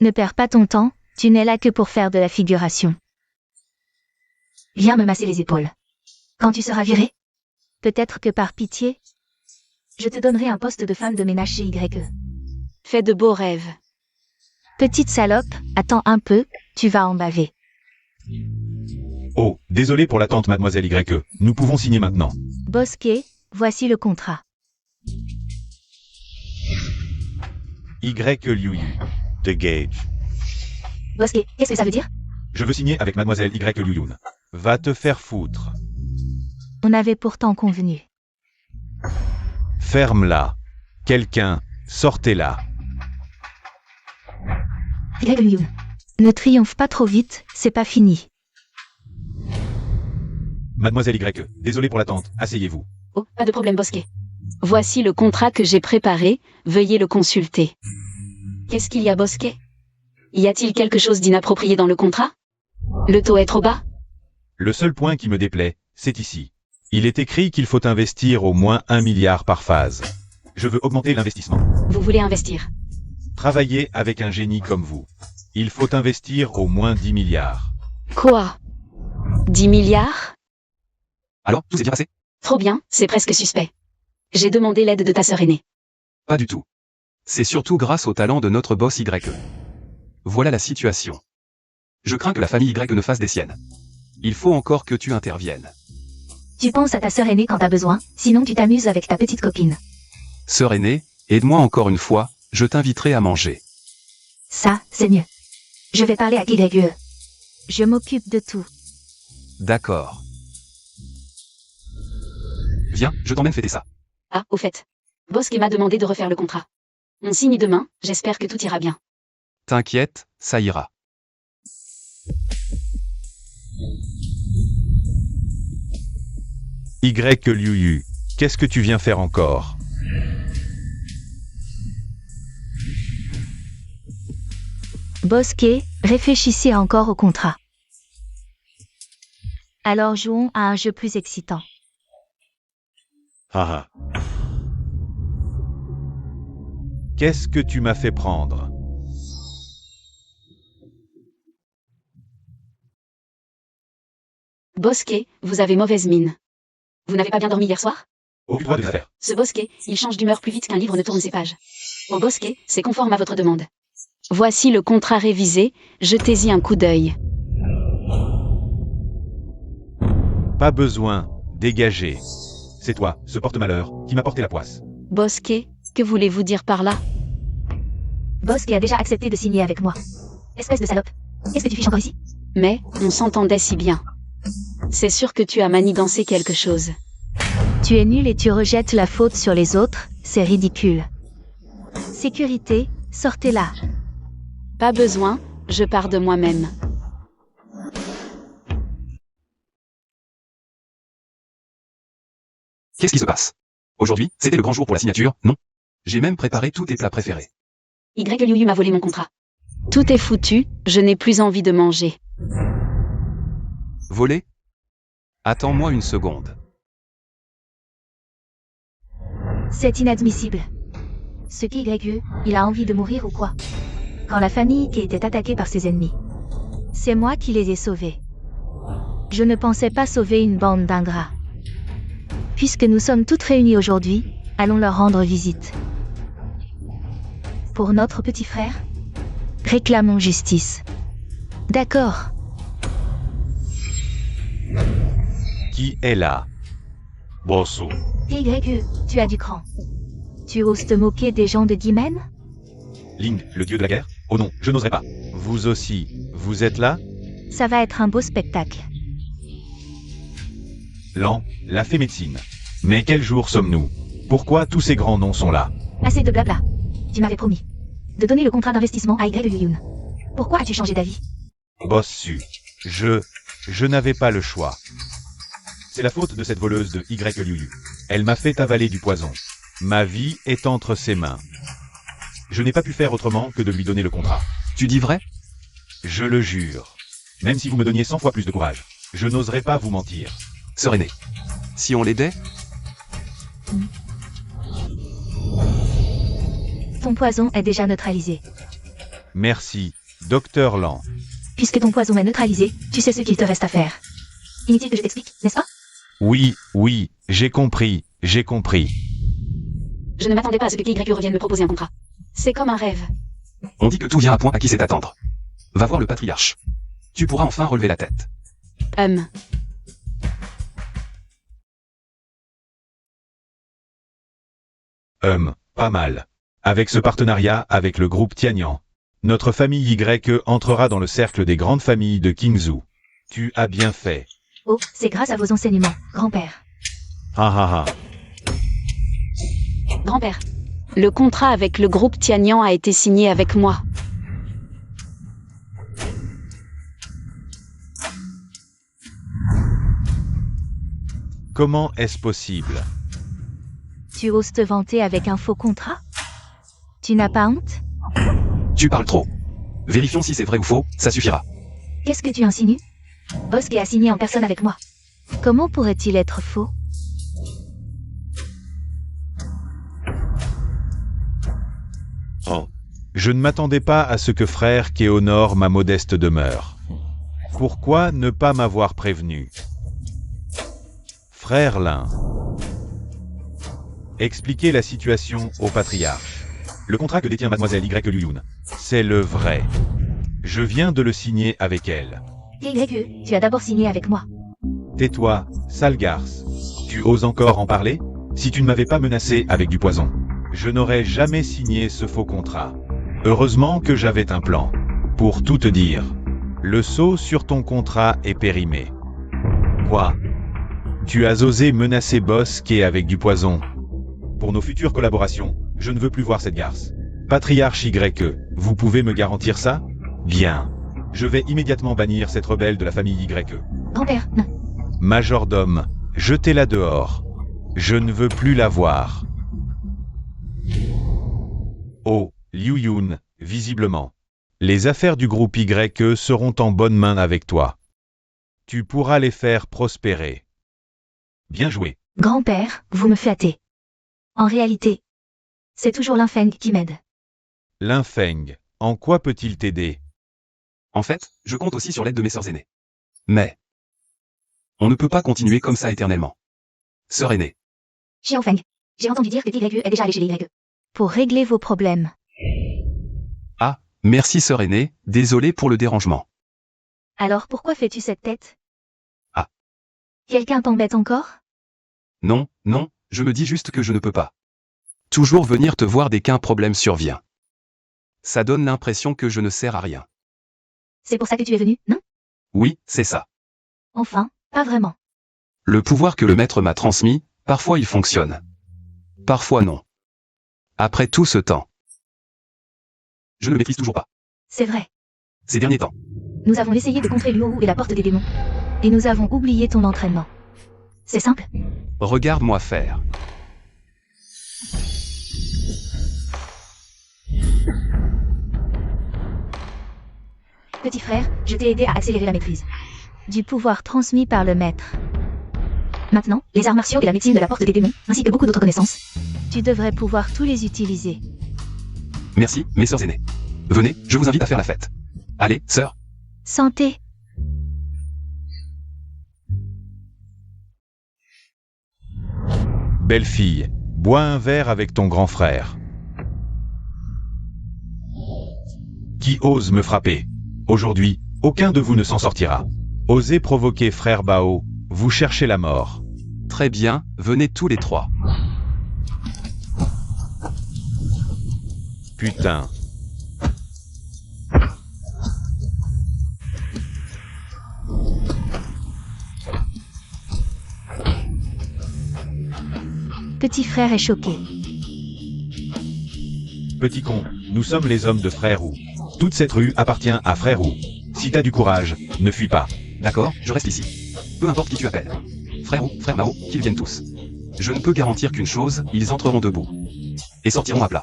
Ne perds pas ton temps, tu n'es là que pour faire de la figuration. Viens me masser les épaules. Quand tu seras viré? Peut-être que par pitié, je te donnerai un poste de femme de ménage chez YE. Fais de beaux rêves. Petite salope, attends un peu, tu vas en baver. Oh, désolé pour l'attente, mademoiselle YE. Nous pouvons signer maintenant. Bosquet, voici le contrat. Liu Yu. The Gage. Bosquet, qu'est-ce que ça veut dire? Je veux signer avec mademoiselle Liu Yun. Va te faire foutre. On avait pourtant convenu. Ferme-la. Quelqu'un, sortez-la. YE. Ne triomphe pas trop vite, c'est pas fini. Mademoiselle YE, désolé pour l'attente, asseyez-vous. Oh, pas de problème, Bosquet. Voici le contrat que j'ai préparé, veuillez le consulter. Qu'est-ce qu'il y a, Bosquet? Y a-t-il quelque chose d'inapproprié dans le contrat? Le taux est trop bas? Le seul point qui me déplaît, c'est ici. Il est écrit qu'il faut investir au moins 1 milliard par phase. Je veux augmenter l'investissement. Vous voulez investir? Travailler avec un génie comme vous. Il faut investir au moins 10 milliards. Quoi? 10 milliards? Alors, tout s'est bien passé? Trop bien, c'est presque suspect. J'ai demandé l'aide de ta sœur aînée. Pas du tout. C'est surtout grâce au talent de notre boss YE. Voilà la situation. Je crains que la famille Y ne fasse des siennes. Il faut encore que tu interviennes. Tu penses à ta sœur aînée quand t'as besoin, sinon tu t'amuses avec ta petite copine. Sœur aînée, aide-moi encore une fois, je t'inviterai à manger. Ça, c'est mieux. Je vais parler à YE. Je m'occupe de tout. D'accord. Viens, je t'emmène fêter ça. Ah, au fait. Bosquet m'a demandé de refaire le contrat. On signe demain, j'espère que tout ira bien. T'inquiète, ça ira. Liu Yu, qu'est-ce que tu viens faire encore? Bosquet, réfléchissez encore au contrat. Alors jouons à un jeu plus excitant. Haha. Qu'est-ce que tu m'as fait prendre? Bosquet, vous avez mauvaise mine. Vous n'avez pas bien dormi hier soir? Occupe-toi de faire. Ce Bosquet, il change d'humeur plus vite qu'un livre ne tourne ses pages. Au Bosquet, c'est conforme à votre demande. Voici le contrat révisé, jetez-y un coup d'œil. Pas besoin, dégagez. C'est toi, ce porte-malheur, qui m'a porté la poisse. Bosquet, que voulez-vous dire par là? Bosquet a déjà accepté de signer avec moi. Espèce de salope. Qu'est-ce que tu fiches encore ici? Mais, on s'entendait si bien. C'est sûr que tu as manigancé quelque chose. Tu es nul et tu rejettes la faute sur les autres, c'est ridicule. Sécurité, sortez-la. Pas besoin, je pars de moi-même. Qu'est-ce qui se passe? Aujourd'hui, c'était le grand jour pour la signature, non? J'ai même préparé tous tes plats préférés. YE m'a volé mon contrat. Tout est foutu, je n'ai plus envie de manger. Voler? Attends-moi une seconde. C'est inadmissible. Ce YE, il a envie de mourir ou quoi? Quand la famille qui était attaquée par ses ennemis. C'est moi qui les ai sauvés. Je ne pensais pas sauver une bande d'ingrats. Puisque nous sommes toutes réunies aujourd'hui, allons leur rendre visite. Pour notre petit frère, réclamons justice. D'accord. Qui est là? Bosso. YE, tu as du cran. Tu oses te moquer des gens de Guimen? Ling, le dieu de la guerre? Oh non, je n'oserais pas. Vous aussi, vous êtes là? Ça va être un beau spectacle. Lan, la fée médecine. Mais quel jour sommes-nous? Pourquoi tous ces grands noms sont là? Assez de blabla. Tu m'avais promis de donner le contrat d'investissement à YE. Pourquoi as-tu changé d'avis? Bossu. Je n'avais pas le choix. C'est la faute de cette voleuse de YU. Elle m'a fait avaler du poison. Ma vie est entre ses mains. Je n'ai pas pu faire autrement que de lui donner le contrat. Tu dis vrai? Je le jure. Même si vous me donniez 100 fois plus de courage, je n'oserais pas vous mentir. Sœur aînée. Si on l'aidait? Ton poison est déjà neutralisé. Merci, Docteur Lan. Puisque ton poison est neutralisé, tu sais ce qu'il te reste à faire. Inutile que je t'explique, n'est-ce pas? Oui, j'ai compris. Je ne m'attendais pas à ce que YE revienne me proposer un contrat. C'est comme un rêve. On dit que tout vient à point à qui sait attendre. Va voir le patriarche. Tu pourras enfin relever la tête. Pas mal. Avec ce partenariat avec le groupe Tianyan, notre famille YE entrera dans le cercle des grandes familles de Qingzhou. Tu as bien fait. Oh, c'est grâce à vos enseignements, grand-père. Grand-père, le contrat avec le groupe Tianyan a été signé avec moi. Comment est-ce possible? Tu oses te vanter avec un faux contrat? Tu n'as pas honte? Tu parles trop. Vérifions si c'est vrai ou faux, ça suffira. Qu'est-ce que tu insinues? Bosque a signé en personne avec moi. Comment pourrait-il être faux? Oh. Je ne m'attendais pas à ce que frère qui honore ma modeste demeure. Pourquoi ne pas m'avoir prévenu? Frère Lin. Expliquez la situation au patriarche. Le contrat que détient mademoiselle YE, c'est le vrai. Je viens de le signer avec elle. YE, tu as d'abord signé avec moi. Tais-toi, sale garce. Tu oses encore en parler? Si tu ne m'avais pas menacé avec du poison, je n'aurais jamais signé ce faux contrat. Heureusement que j'avais un plan. Pour tout te dire, le sceau sur ton contrat est périmé. Quoi? Tu as osé menacer Bosque avec du poison. Pour nos futures collaborations, je ne veux plus voir cette garce. Patriarche YE, vous pouvez me garantir ça? Bien. Je vais immédiatement bannir cette rebelle de la famille YE. Grand-père, non. Majordome, jetez-la dehors. Je ne veux plus la voir. Oh, Liu Yun, visiblement. Les affaires du groupe YE seront en bonne main avec toi. Tu pourras les faire prospérer. Bien joué. Grand-père, vous me flattez. En réalité, c'est toujours Linfeng qui m'aide. Linfeng, en quoi peut-il t'aider? En fait, je compte aussi sur l'aide de mes sœurs aînées. Mais on ne peut pas continuer comme ça éternellement. Sœur aînée. Xiaofeng, j'ai entendu dire que YE est déjà allé chez les YE. Pour régler vos problèmes. Ah, merci sœur aînée, désolé pour le dérangement. Alors pourquoi fais-tu cette tête? Ah. Quelqu'un t'embête encore? Non, je me dis juste que je ne peux pas. Toujours venir te voir dès qu'un problème survient. Ça donne l'impression que je ne sers à rien. C'est pour ça que tu es venu, non? Oui, c'est ça. Enfin, pas vraiment. Le pouvoir que le maître m'a transmis, parfois il fonctionne. Parfois non. Après tout ce temps, je ne le maîtrise toujours pas. C'est vrai. Ces derniers temps. Nous avons essayé de contrer Luohu et la porte des démons. Et nous avons oublié ton entraînement. C'est simple. Regarde-moi faire. Petit frère, je t'ai aidé à accélérer la maîtrise. Du pouvoir transmis par le maître. Maintenant, les arts martiaux et la médecine de la porte des démons, ainsi que beaucoup d'autres connaissances. Tu devrais pouvoir tous les utiliser. Merci, mes sœurs aînées. Venez, je vous invite à faire la fête. Allez, sœurs. Santé. Belle fille, bois un verre avec ton grand frère. Qui ose me frapper? Aujourd'hui, aucun de vous ne s'en sortira. Osez provoquer frère Bao, vous cherchez la mort. Très bien, venez tous les trois. Putain. Petit frère est choqué. Petit con, nous sommes les hommes de Frère Roux. Toute cette rue appartient à Frère Roux. Si t'as du courage, ne fuis pas. D'accord, je reste ici. Peu importe qui tu appelles. Frère ou frère Mao, qu'ils viennent tous. Je ne peux garantir qu'une chose, ils entreront debout. Et sortiront à plat.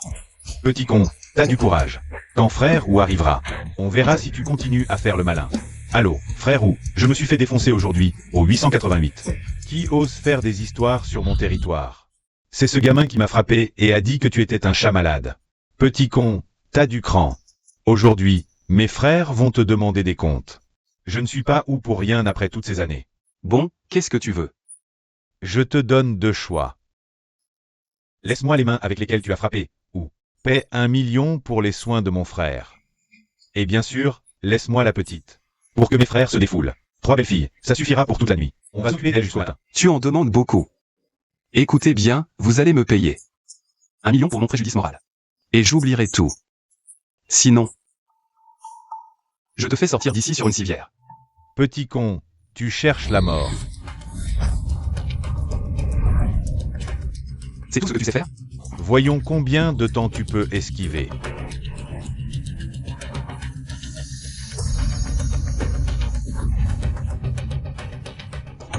Petit con, t'as du courage. Quand Frère Roux arrivera, on verra si tu continues à faire le malin. Allô, Frère Roux, je me suis fait défoncer aujourd'hui, au 888. Qui ose faire des histoires sur mon territoire? C'est ce gamin qui m'a frappé et a dit que tu étais un chat malade. Petit con, t'as du cran. Aujourd'hui, mes frères vont te demander des comptes. Je ne suis pas où pour rien après toutes ces années. Bon, qu'est-ce que tu veux? Je te donne deux choix. Laisse-moi les mains avec lesquelles tu as frappé, ou paie 1 million pour les soins de mon frère. Et bien sûr, laisse-moi la petite. Pour que mes frères se défoulent. 3 belles filles, ça suffira pour toute la nuit. On va s'occuper d'elles jusqu'au matin. Tu en demandes beaucoup. Écoutez bien, vous allez me payer. 1 million pour mon préjudice moral. Et j'oublierai tout. Sinon, je te fais sortir d'ici sur une civière. Petit con, tu cherches la mort. C'est tout ce que tu sais faire? Voyons combien de temps tu peux esquiver.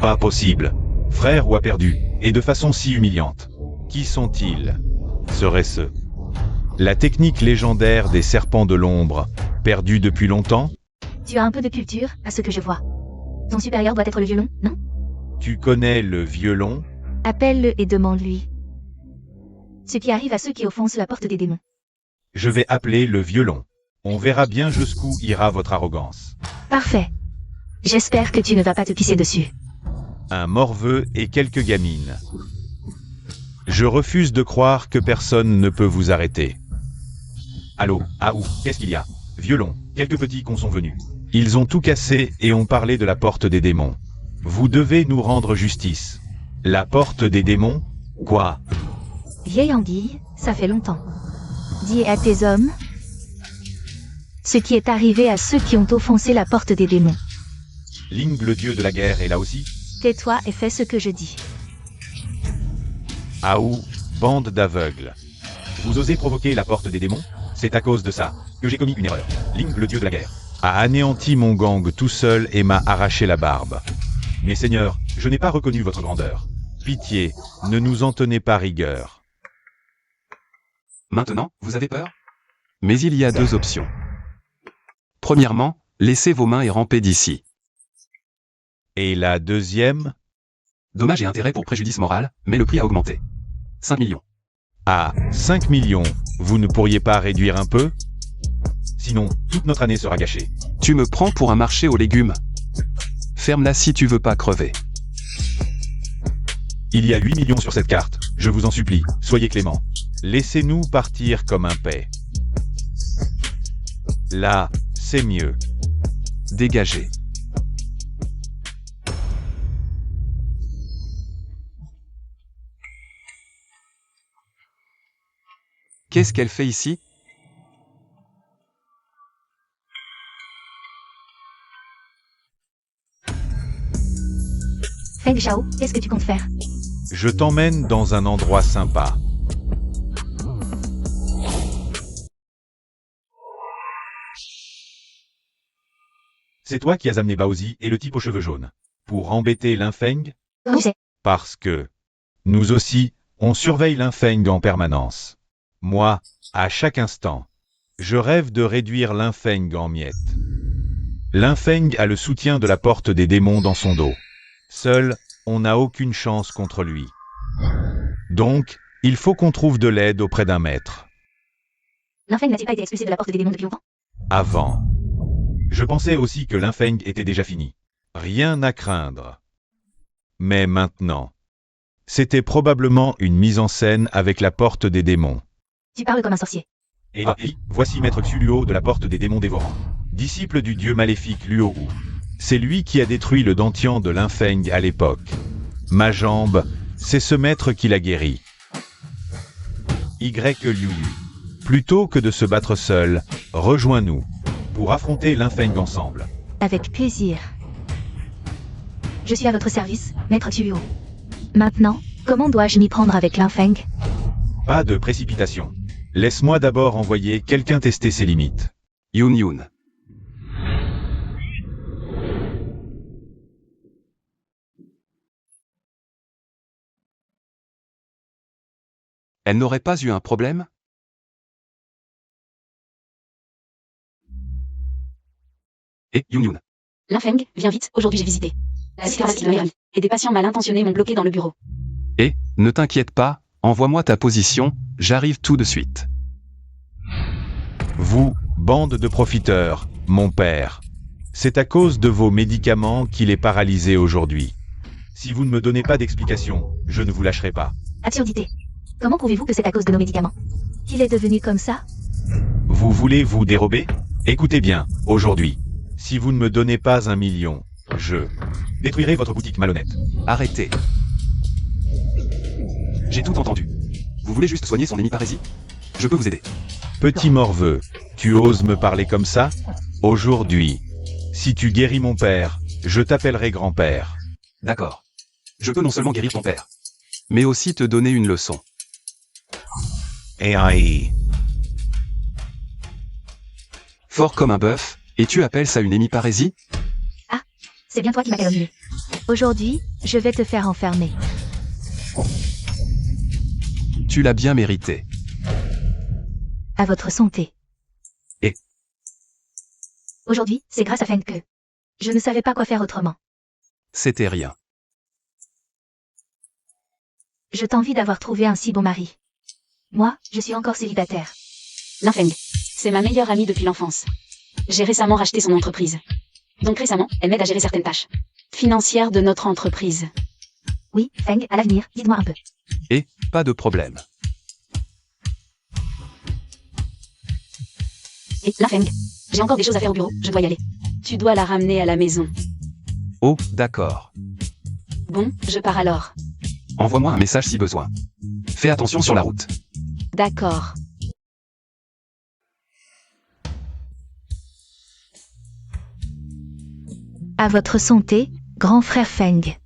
Pas possible. Frère ou a perdu, et de façon si humiliante. Qui sont-ils? Serait-ce la technique légendaire des serpents de l'ombre, perdue depuis longtemps? Tu as un peu de culture, à ce que je vois. Ton supérieur doit être le violon, non? Tu connais le violon? Appelle-le et demande-lui. Ce qui arrive à ceux qui offensent la porte des démons. Je vais appeler le violon. On verra bien jusqu'où ira votre arrogance. Parfait. J'espère que tu ne vas pas te pisser dessus. Un morveux et quelques gamines. Je refuse de croire que personne ne peut vous arrêter. Allô, Aou, qu'est-ce qu'il y a? Violon, quelques petits cons sont venus. Ils ont tout cassé et ont parlé de la porte des démons. Vous devez nous rendre justice. La porte des démons? Quoi? Vieille anguille, ça fait longtemps. Dis à tes hommes ce qui est arrivé à ceux qui ont offensé la porte des démons. Ling, le dieu de la guerre, est là aussi? Tais-toi et fais ce que je dis. Aou, bande d'aveugles. Vous osez provoquer la porte des démons? C'est à cause de ça que j'ai commis une erreur. Ling, le dieu de la guerre, a anéanti mon gang tout seul et m'a arraché la barbe. Mes seigneurs, je n'ai pas reconnu votre grandeur. Pitié, ne nous en tenez pas rigueur. Maintenant, vous avez peur? Mais il y a deux options. Premièrement, laissez vos mains et rampez d'ici. Et la deuxième? Dommages et intérêts pour préjudice moral, mais le prix a augmenté. 5 millions. Ah, 5 millions, vous ne pourriez pas réduire un peu? Sinon, toute notre année sera gâchée. Tu me prends pour un marché aux légumes? Ferme-la si tu veux pas crever. Il y a 8 millions sur cette carte, je vous en supplie, soyez clément. Laissez-nous partir comme un paix. Là, c'est mieux. Dégagez. Qu'est-ce qu'elle fait ici? Feng Shao, qu'est-ce que tu comptes faire? Je t'emmène dans un endroit sympa. C'est toi qui as amené Baozi et le type aux cheveux jaunes. Pour embêter Linfeng? Oui, c'est. Parce que nous aussi, on surveille Linfeng en permanence. Moi, à chaque instant, je rêve de réduire Linfeng en miettes. Linfeng a le soutien de la porte des démons dans son dos. Seul, on n'a aucune chance contre lui. Donc, il faut qu'on trouve de l'aide auprès d'un maître. Linfeng n'a-t-il pas été expulsé de la porte des démons depuis longtemps? Avant. Je pensais aussi que Linfeng était déjà fini. Rien à craindre. Mais maintenant. C'était probablement une mise en scène avec la porte des démons. Tu parles comme un sorcier. Et voici Maître Xuluo de la porte des démons dévorants. Disciple du dieu maléfique Luohu. C'est lui qui a détruit le Dantian de Linfeng à l'époque. Ma jambe, c'est ce maître qui l'a guéri. Liu. Plutôt que de se battre seul, rejoins-nous pour affronter Linfeng ensemble. Avec plaisir. Je suis à votre service, Maître Xuluo. Maintenant, comment dois-je m'y prendre avec Linfeng? Pas de précipitation. Laisse-moi d'abord envoyer quelqu'un tester ses limites. Yun. Elle n'aurait pas eu un problème? Et Yun. Linfeng, viens vite, aujourd'hui j'ai visité. La différence et des patients mal intentionnés m'ont bloqué dans le bureau. Et, ne t'inquiète pas, envoie-moi ta position, j'arrive tout de suite. Vous, bande de profiteurs, mon père. C'est à cause de vos médicaments qu'il est paralysé aujourd'hui. Si vous ne me donnez pas d'explication, je ne vous lâcherai pas. Absurdité. Comment prouvez-vous que c'est à cause de nos médicaments? Il est devenu comme ça? Vous voulez vous dérober? Écoutez bien, aujourd'hui, si vous ne me donnez pas 1 million, je détruirai votre boutique malhonnête. Arrêtez. J'ai tout entendu. Vous voulez juste soigner son hémiparésie? Je peux vous aider. Petit morveux, tu oses me parler comme ça? Aujourd'hui, si tu guéris mon père, je t'appellerai grand-père. D'accord. Je peux non seulement guérir ton père, mais aussi te donner une leçon. AI. Fort comme un bœuf, et tu appelles ça une hémiparésie? C'est bien toi qui m'as calomnié. Aujourd'hui, je vais te faire enfermer. Tu l'as bien mérité. À votre santé. Aujourd'hui, c'est grâce à Feng que Je ne savais pas quoi faire autrement. C'était rien. Je t'envie d'avoir trouvé un si bon mari. Moi, je suis encore célibataire. Linfeng, c'est ma meilleure amie depuis l'enfance. J'ai récemment racheté son entreprise. Donc récemment, elle m'aide à gérer certaines tâches financières de notre entreprise. Oui, Feng, à l'avenir, dites-moi un peu. Et, pas de problème. Et Linfeng, j'ai encore des choses à faire au bureau, je dois y aller. Tu dois la ramener à la maison. Oh, d'accord. Bon, je pars alors. Envoie-moi un message si besoin. Fais attention sur la route. D'accord. À votre santé, grand frère Feng.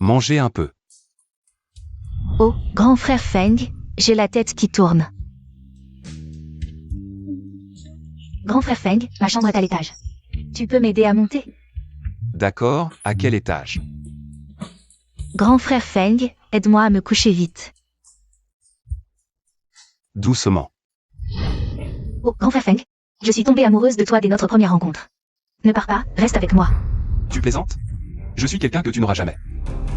Mangez un peu. Oh, grand frère Feng, j'ai la tête qui tourne. Grand frère Feng, ma chambre est à l'étage. Tu peux m'aider à monter? D'accord, à quel étage? Grand frère Feng, aide-moi à me coucher vite. Doucement. Oh, grand frère Feng, je suis tombée amoureuse de toi dès notre première rencontre. Ne pars pas, reste avec moi. Tu plaisantes? Je suis quelqu'un que tu n'auras jamais.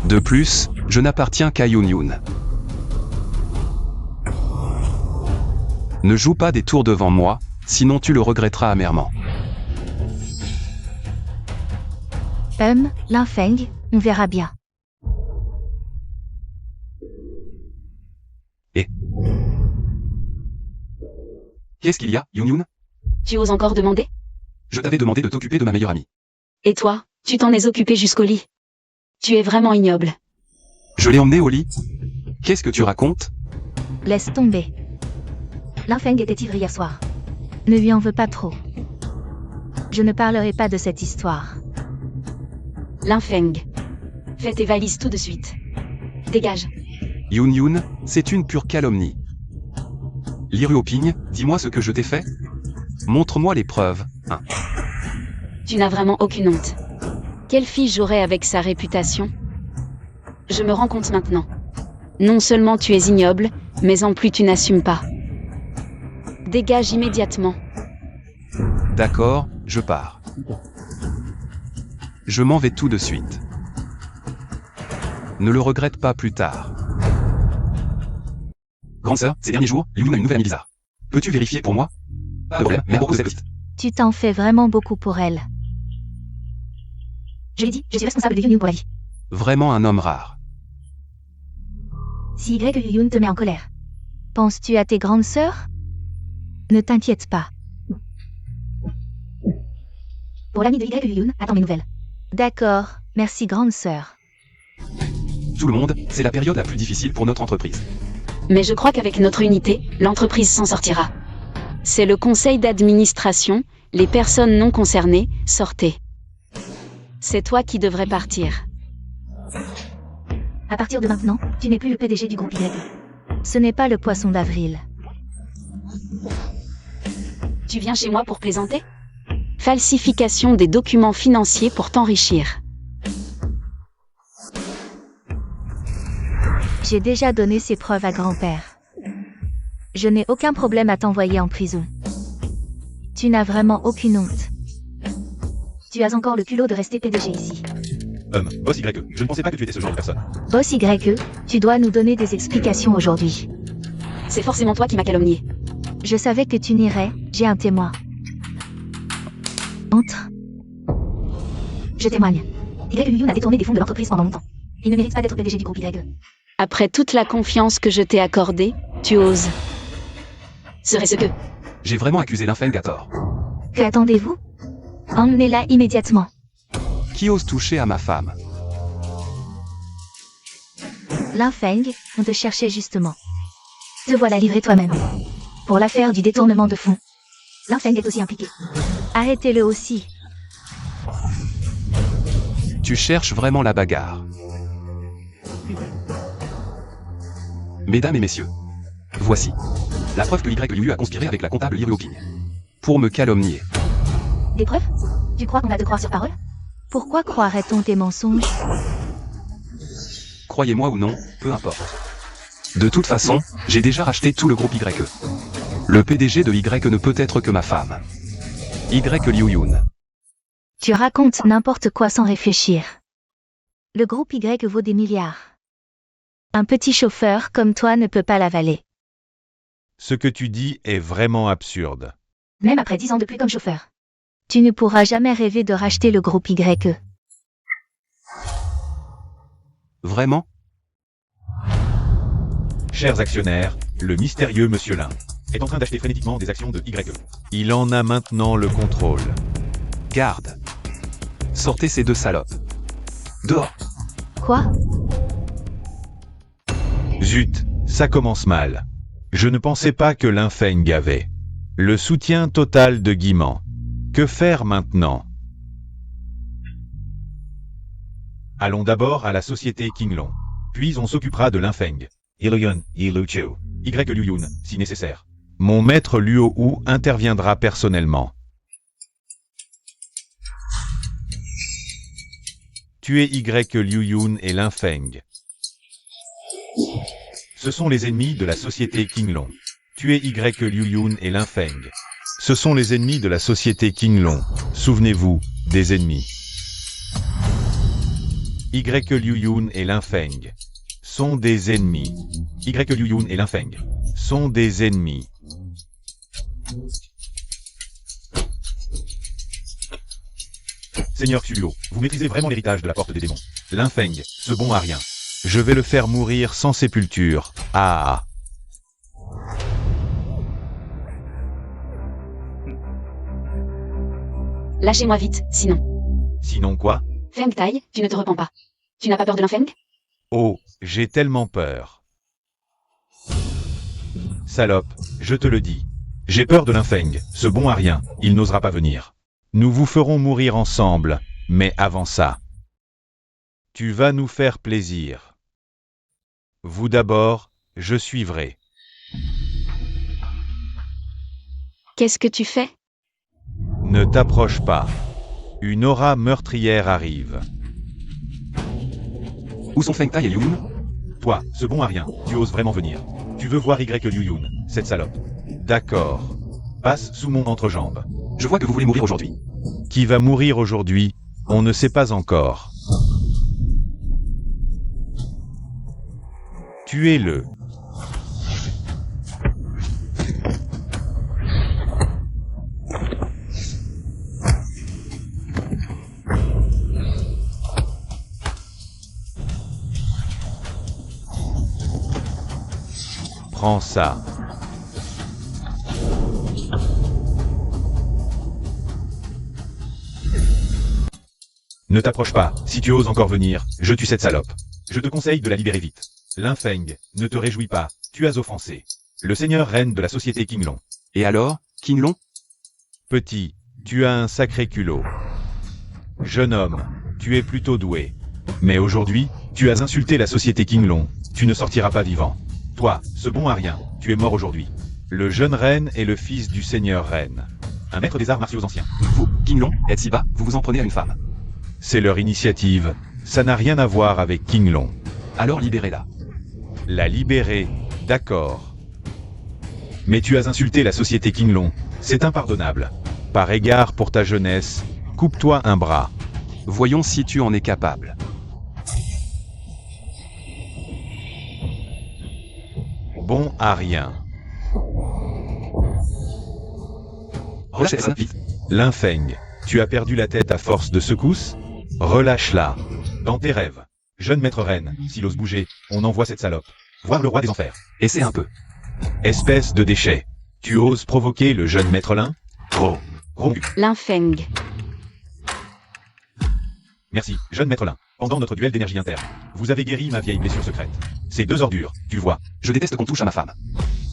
De plus, je n'appartiens qu'à Yun. Ne joue pas des tours devant moi, sinon tu le regretteras amèrement. Linfeng, on verra bien. Et qu'est-ce qu'il y a, Yun? Tu oses encore demander? Je t'avais demandé de t'occuper de ma meilleure amie. Et toi, tu t'en es occupé jusqu'au lit. Tu es vraiment ignoble. Je l'ai emmenée au lit. Qu'est-ce que tu racontes? Laisse tomber. Linfeng était ivre hier soir. Ne lui en veux pas trop. Je ne parlerai pas de cette histoire. Linfeng, fais tes valises tout de suite. Dégage. Yun, c'est une pure calomnie. Liu Ping, dis-moi ce que je t'ai fait. Montre-moi les preuves, hein. Tu n'as vraiment aucune honte. Quelle fille j'aurais avec sa réputation? Je me rends compte maintenant. Non seulement tu es ignoble, Mais en plus tu n'assumes pas. Dégage immédiatement. D'accord, je pars. Je m'en vais tout de suite. Ne le regrette pas plus tard. Grande sœur, ces derniers jours, Liu a une nouvelle amie bizarre. Peux-tu vérifier pour moi? Pas de problème, mais propose cette liste. Tu t'en fais vraiment beaucoup pour elle. Je l'ai dit, je suis responsable de Yun pour la vie. Vraiment un homme rare. Si Yun te met en colère, penses-tu à tes grandes sœurs? Ne t'inquiète pas. Pour l'ami de Yun, attends mes nouvelles. D'accord, merci grande sœur. Tout le monde, c'est la période la plus difficile pour notre entreprise. Mais je crois qu'avec notre unité, l'entreprise s'en sortira. C'est le conseil d'administration, les personnes non concernées, sortez. C'est toi qui devrais partir. À partir de maintenant, tu n'es plus le PDG du groupe Y. Ce n'est pas le poisson d'avril. Tu viens chez moi pour plaisanter? Falsification des documents financiers pour t'enrichir. J'ai déjà donné ces preuves à grand-père. Je n'ai aucun problème à t'envoyer en prison. Tu n'as vraiment aucune honte. Tu as encore le culot de rester PDG ici. Boss YE, je ne pensais pas que tu étais ce genre de personne. Boss YE, tu dois nous donner des explications aujourd'hui. C'est forcément toi qui m'as calomnié. Je savais que tu n'irais, j'ai un témoin. Entre. Je témoigne. Yun a détourné des fonds de l'entreprise pendant longtemps. Il ne mérite pas d'être PDG du groupe YE. Après toute la confiance que je t'ai accordée, tu oses. Serait-ce que... J'ai vraiment accusé Linfeng à tort. Que attendez-vous? Emmenez-la immédiatement. Qui ose toucher à ma femme? Linfeng, on te cherchait justement. Te voilà livré toi-même. Pour l'affaire du détournement de fonds. Linfeng est aussi impliqué. Arrêtez-le aussi. Tu cherches vraiment la bagarre. Mesdames et messieurs, voici la preuve que YU a conspiré avec la comptable Liu King pour me calomnier. Des preuves? Tu crois qu'on va te croire sur parole? Pourquoi croirait-on tes mensonges? Croyez-moi ou non, peu importe. De toute façon, j'ai déjà racheté tout le groupe YE. Le PDG de Y ne peut être que ma femme. Yun. Tu racontes n'importe quoi sans réfléchir. Le groupe Y vaut des milliards. Un petit chauffeur comme toi ne peut pas l'avaler. Ce que tu dis est vraiment absurde. Même après 10 ans de plus comme chauffeur. Tu ne pourras jamais rêver de racheter le groupe YE. Vraiment? Chers actionnaires, le mystérieux Monsieur Lin est en train d'acheter frénétiquement des actions de YE. Il en a maintenant le contrôle. Garde. Sortez ces deux salopes. Dehors. Quoi? Zut, ça commence mal. Je ne pensais pas que Linfeng avait le soutien total de Guiman. Que faire maintenant? Allons d'abord à la société Kinglong. Puis on s'occupera de Linfeng. Yun, Yun, si nécessaire. Mon maître Luo Wu interviendra personnellement. Tuez Yun et Linfeng. Ce sont les ennemis de la société Kinglong. Tuez Yun et Linfeng. Ce sont les ennemis de la société Kinglong. Souvenez-vous, des ennemis. Yun et Linfeng sont des ennemis. Yun et Linfeng sont des ennemis. Seigneur Xuluo, vous maîtrisez vraiment l'héritage de la porte des démons. Linfeng, ce bon à rien. Je vais le faire mourir sans sépulture. Ah. Lâchez-moi vite, sinon. Sinon quoi? Feng Tai, tu ne te repens pas. Tu n'as pas peur de Linfeng? Oh, j'ai tellement peur. Salope, je te le dis. J'ai peur de Linfeng, ce bon à rien, il n'osera pas venir. Nous vous ferons mourir ensemble, mais avant ça. Tu vas nous faire plaisir. Vous d'abord, je suivrai. Qu'est-ce que tu fais? Ne t'approche pas. Une aura meurtrière arrive. Où sont Feng Tai et Yun? Toi, ce bon à rien, tu oses vraiment venir. Tu Tu veux voir Y Liu Yun, cette salope. D'accord. Passe sous mon entrejambe. Je vois que vous voulez mourir aujourd'hui. Qui va mourir aujourd'hui, on ne sait pas encore. Tuez-le. Prends ça. Ne t'approche pas, si tu oses encore venir, je tue cette salope. Je te conseille de la libérer vite. Lin Feng, ne te réjouis pas, tu as offensé le seigneur reine de la société Qinglong. Et alors, King Long? Petit, tu as un sacré culot. Jeune homme, tu es plutôt doué. Mais aujourd'hui, tu as insulté la société Qinglong, tu ne sortiras pas vivant. Toi, ce bon à rien, tu es mort aujourd'hui. Le jeune reine est le fils du seigneur reine. Un maître des arts martiaux anciens. Vous, King Long, êtes si bas, vous vous en prenez à une femme. C'est leur initiative, ça n'a rien à voir avec Qinglong. Alors libérez-la. La libérer, d'accord. Mais tu as insulté la société Qinglong, c'est impardonnable. Par égard pour ta jeunesse, coupe-toi un bras. Voyons si tu en es capable. Bon à rien. Relâchez ça, vite. Lin Feng, tu as perdu la tête à force de secousses? Relâche-la. Dans tes rêves. Jeune maître reine, s'il ose bouger, on envoie cette salope. Voir le roi des enfers. Essaie un peu. Espèce de déchet. Tu oses provoquer le jeune maître Lin? Trop. Rompu. Lin Feng. Merci, jeune maître Lin. Pendant notre duel d'énergie interne, vous avez guéri ma vieille blessure secrète. Ces deux ordures, tu vois. Je déteste qu'on touche à ma femme.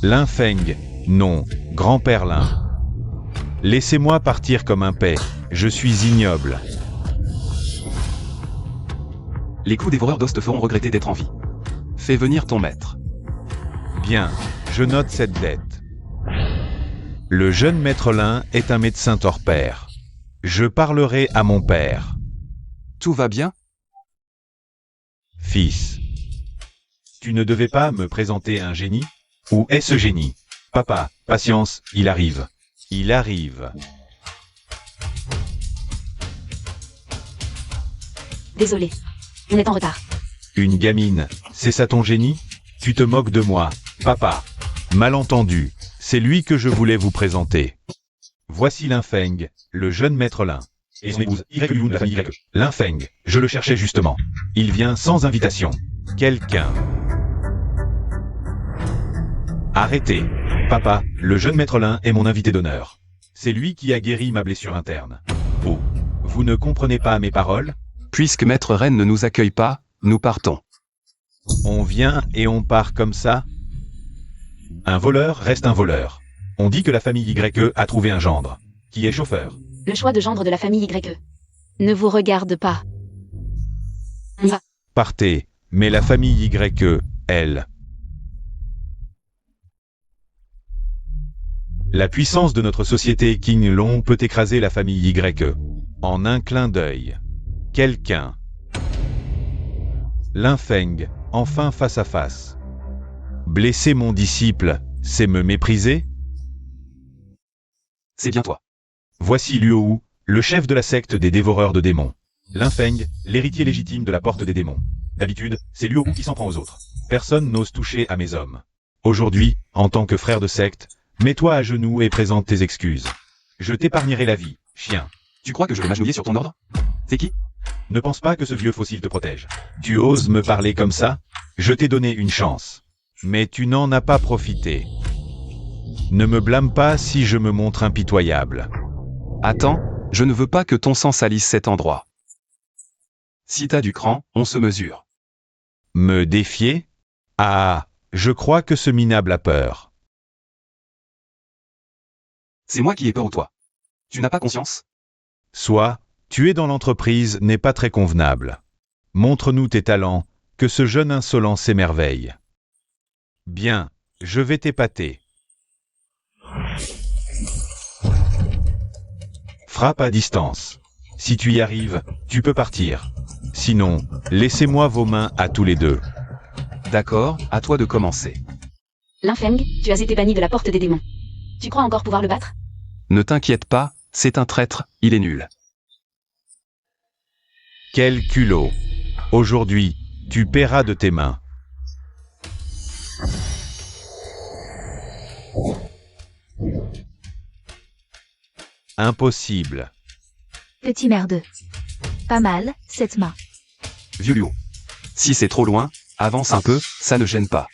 Lin Feng, non, grand-père Lin. Laissez-moi partir comme un paix, je suis ignoble. Les coups dévoreurs d'os te feront regretter d'être en vie. Fais venir ton maître. Bien, je note cette dette. Le jeune maître Lin est un médecin hors-pair. Je parlerai à mon père. Tout va bien? Fils. Tu ne devais pas me présenter un génie? Où est ce génie? Papa, patience, il arrive. Il arrive. Désolé. On est en retard. Une gamine, c'est ça ton génie? Tu te moques de moi, papa. Malentendu, c'est lui que je voulais vous présenter. Voici Lin Feng, le jeune maître Lin. Et son épouse, Y Liu Yun de la famille Y. Lin Feng, je le cherchais justement. Il vient sans invitation. Quelqu'un. Arrêtez. Papa, le jeune maître Lin est mon invité d'honneur. C'est lui qui a guéri ma blessure interne. Oh, vous ne comprenez pas mes paroles? Puisque Maître Reine ne nous accueille pas, nous partons. On vient et on part comme ça? Un voleur reste un voleur. On dit que la famille YE a trouvé un gendre, qui est chauffeur. Le choix de gendre de la famille YE ne vous regarde pas. On va. Partez, mais la famille YE, elle. La puissance de notre société Qinglong peut écraser la famille YE. En un clin d'œil. Quelqu'un. Lin Feng, enfin face à face. Blesser mon disciple, c'est me mépriser? C'est bien toi. Voici Luo Wu, le chef de la secte des dévoreurs de démons. Lin Feng, l'héritier légitime de la porte des démons. D'habitude, c'est Luo Wu qui s'en prend aux autres. Personne n'ose toucher à mes hommes. Aujourd'hui, en tant que frère de secte, mets-toi à genoux et présente tes excuses. Je t'épargnerai la vie, chien. Tu crois que je vais m'agenouiller sur ton ordre? C'est qui? Ne pense pas que ce vieux fossile te protège. Tu oses me parler comme ça? Je t'ai donné une chance. Mais tu n'en as pas profité. Ne me blâme pas si je me montre impitoyable. Attends, je ne veux pas que ton sang salisse cet endroit. Si t'as du cran, on se mesure. Me défier? Ah, je crois que ce minable a peur. C'est moi qui ai peur ou toi? Tu n'as pas conscience? Soit, tuer dans l'entreprise n'est pas très convenable. Montre-nous tes talents, que ce jeune insolent s'émerveille. Bien, je vais t'épater. Frappe à distance. Si tu y arrives, tu peux partir. Sinon, laissez-moi vos mains à tous les deux. D'accord, à toi de commencer. Linfeng, tu as été banni de la porte des démons. Tu crois encore pouvoir le battre? Ne t'inquiète pas, c'est un traître, il est nul. Quel culot. Aujourd'hui, tu paieras de tes mains. Impossible. Petit merdeux. Pas mal, cette main. Vieux Luo. Si c'est trop loin, avance un peu, ça ne gêne pas.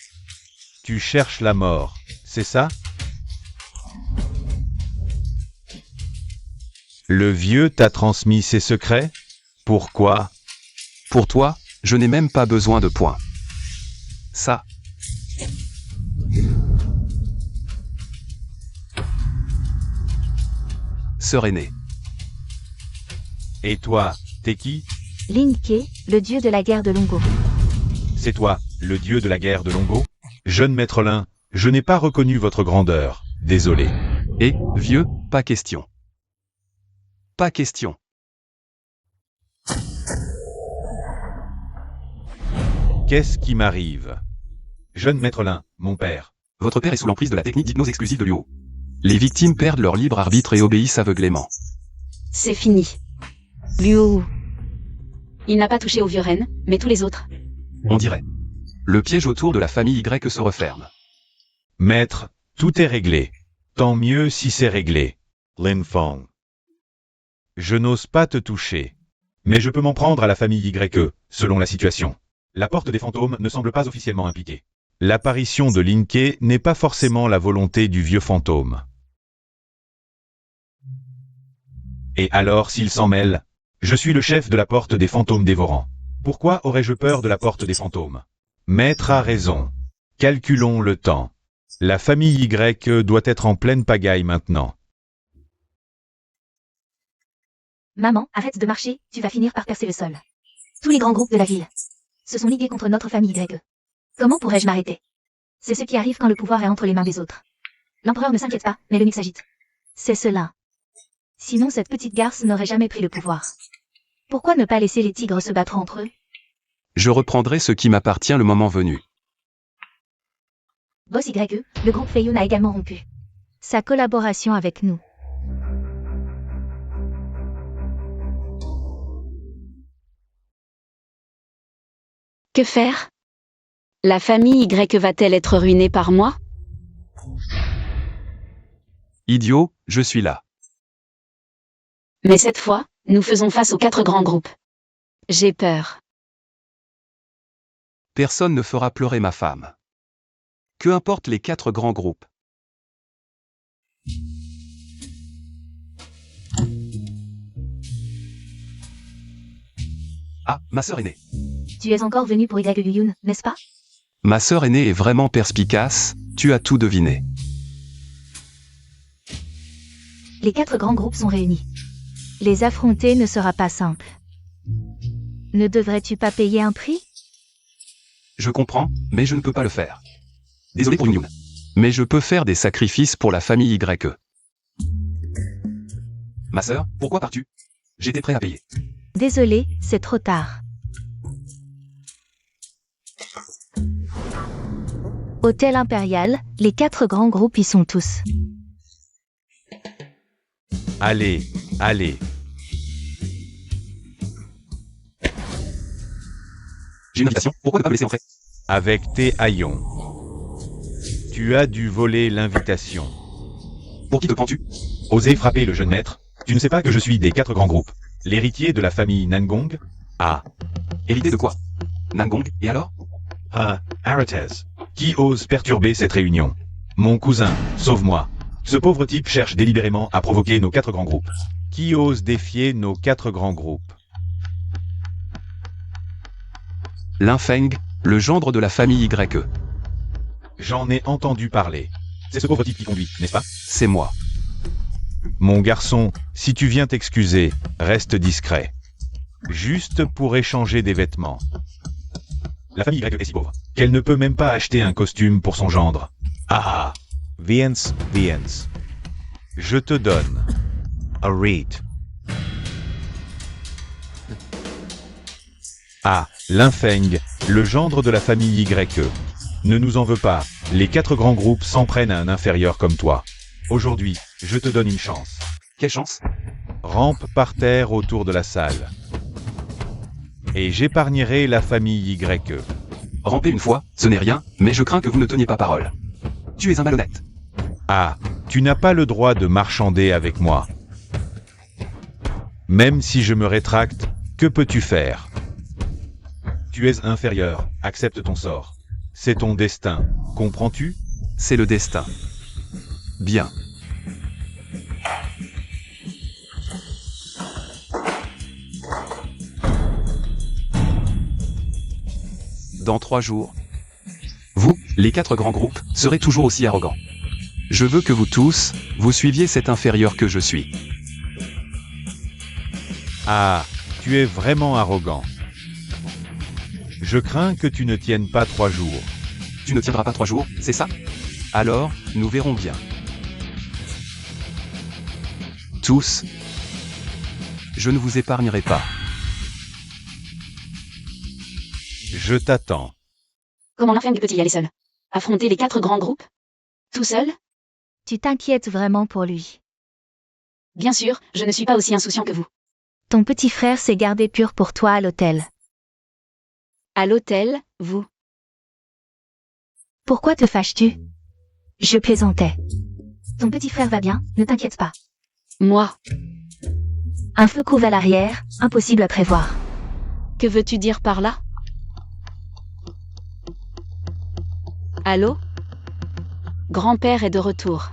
Tu cherches la mort, c'est ça? Le vieux t'a transmis ses secrets? Pourquoi? Pour toi, je n'ai même pas besoin de points. Ça. Sœur aînée. Et toi, t'es qui? Linke, le dieu de la guerre de Longo. C'est toi, le dieu de la guerre de Longo? Jeune maître Lin, je n'ai pas reconnu votre grandeur, désolé. Et, vieux, pas question. Pas question. Qu'est-ce qui m'arrive? Jeune maître Lin, mon père. Votre père est sous l'emprise de la technique d'hypnose exclusive de Luo. Les victimes perdent leur libre arbitre et obéissent aveuglément. C'est fini. Luo. Il n'a pas touché au vieux reine, mais tous les autres. On dirait. Le piège autour de la famille Y se referme. Maître, tout est réglé. Tant mieux si c'est réglé. Lin Feng. Je n'ose pas te toucher. Mais je peux m'en prendre à la famille Y, selon la situation. La porte des fantômes ne semble pas officiellement impliquée. L'apparition de Linke n'est pas forcément la volonté du vieux fantôme. Et alors s'il s'en mêle? Je suis le chef de la porte des fantômes dévorants. Pourquoi aurais-je peur de la porte des fantômes? Maître a raison. Calculons le temps. La famille Y doit être en pleine pagaille maintenant. Maman, arrête de marcher, tu vas finir par percer le sol. Tous les grands groupes de la ville se sont ligués contre notre famille Y. Comment pourrais-je m'arrêter? C'est ce qui arrive quand le pouvoir est entre les mains des autres. L'empereur ne s'inquiète pas, mais le mythe s'agite. C'est cela. Sinon cette petite garce n'aurait jamais pris le pouvoir. Pourquoi ne pas laisser les tigres se battre entre eux? Je reprendrai ce qui m'appartient le moment venu. Boss YE, le groupe Feiyun a également rompu sa collaboration avec nous. Que faire? La famille Y va-t-elle être ruinée par moi? Idiot, je suis là. Mais cette fois, nous faisons face aux 4 grands groupes. J'ai peur. Personne ne fera pleurer ma femme. Que importent les 4 grands groupes. Ah, ma sœur aînée. Tu es encore venu pour Yun, n'est-ce pas? Ma sœur aînée est vraiment perspicace, tu as tout deviné. Les 4 grands groupes sont réunis. Les affronter ne sera pas simple. Ne devrais-tu pas payer un prix? Je comprends, mais je ne peux pas le faire. Désolé pour Yun. Mais je peux faire des sacrifices pour la famille Y. Ma sœur, pourquoi pars-tu? J'étais prêt à payer. Désolé, c'est trop tard. Hôtel Impérial, les 4 grands groupes y sont tous. Allez, allez. J'ai une invitation, pourquoi ne pas me laisser entrer? Avec tes haillons. Tu as dû voler l'invitation. Pour qui te prends-tu? Osez frapper le jeune maître. Tu ne sais pas que je suis des 4 grands groupes. L'héritier de la famille Nangong? Ah. Hérité de quoi? Nangong, et alors? Ah, Aratez. Qui ose perturber cette réunion? Mon cousin, sauve-moi. Ce pauvre type cherche délibérément à provoquer nos 4 grands groupes. Qui ose défier nos 4 grands groupes? Linfeng, le gendre de la famille Y. J'en ai entendu parler. C'est ce pauvre type qui conduit, n'est-ce pas? C'est moi. Mon garçon, si tu viens t'excuser, reste discret. Juste pour échanger des vêtements. La famille Y est si pauvre qu'elle ne peut même pas acheter un costume pour son gendre. Ah ah. Viens. Je te donne. A rate. Ah, Linfeng, le gendre de la famille Y. Ne nous en veux pas, les 4 grands groupes s'en prennent à un inférieur comme toi. Aujourd'hui, je te donne une chance. Quelle chance? Rampe par terre autour de la salle. Et j'épargnerai la famille YE. Ramper une fois, ce n'est rien, mais je crains que vous ne teniez pas parole. Tu es un malhonnête. Ah, tu n'as pas le droit de marchander avec moi. Même si je me rétracte, que peux-tu faire? Tu es inférieur, accepte ton sort. C'est ton destin, comprends-tu? C'est le destin. Bien. Dans 3 jours, vous, les 4 grands groupes, serez toujours aussi arrogants. Je veux que vous tous, vous suiviez cet inférieur que je suis. Ah, tu es vraiment arrogant. Je crains que tu ne tiennes pas 3 jours. Tu ne tiendras pas 3 jours, c'est ça? Alors, nous verrons bien. Tous, je ne vous épargnerai pas. Je t'attends. Comment l'infâme peut-il y aller seul? Affronter les 4 grands groupes? Tout seul? Tu t'inquiètes vraiment pour lui. Bien sûr, je ne suis pas aussi insouciant que vous. Ton petit frère s'est gardé pur pour toi à l'hôtel. À l'hôtel, vous. Pourquoi te fâches-tu? Je plaisantais. Ton petit frère va bien, ne t'inquiète pas. Moi. Un feu couvre à l'arrière, impossible à prévoir. Que veux-tu dire par là? Allô? Grand-père est de retour.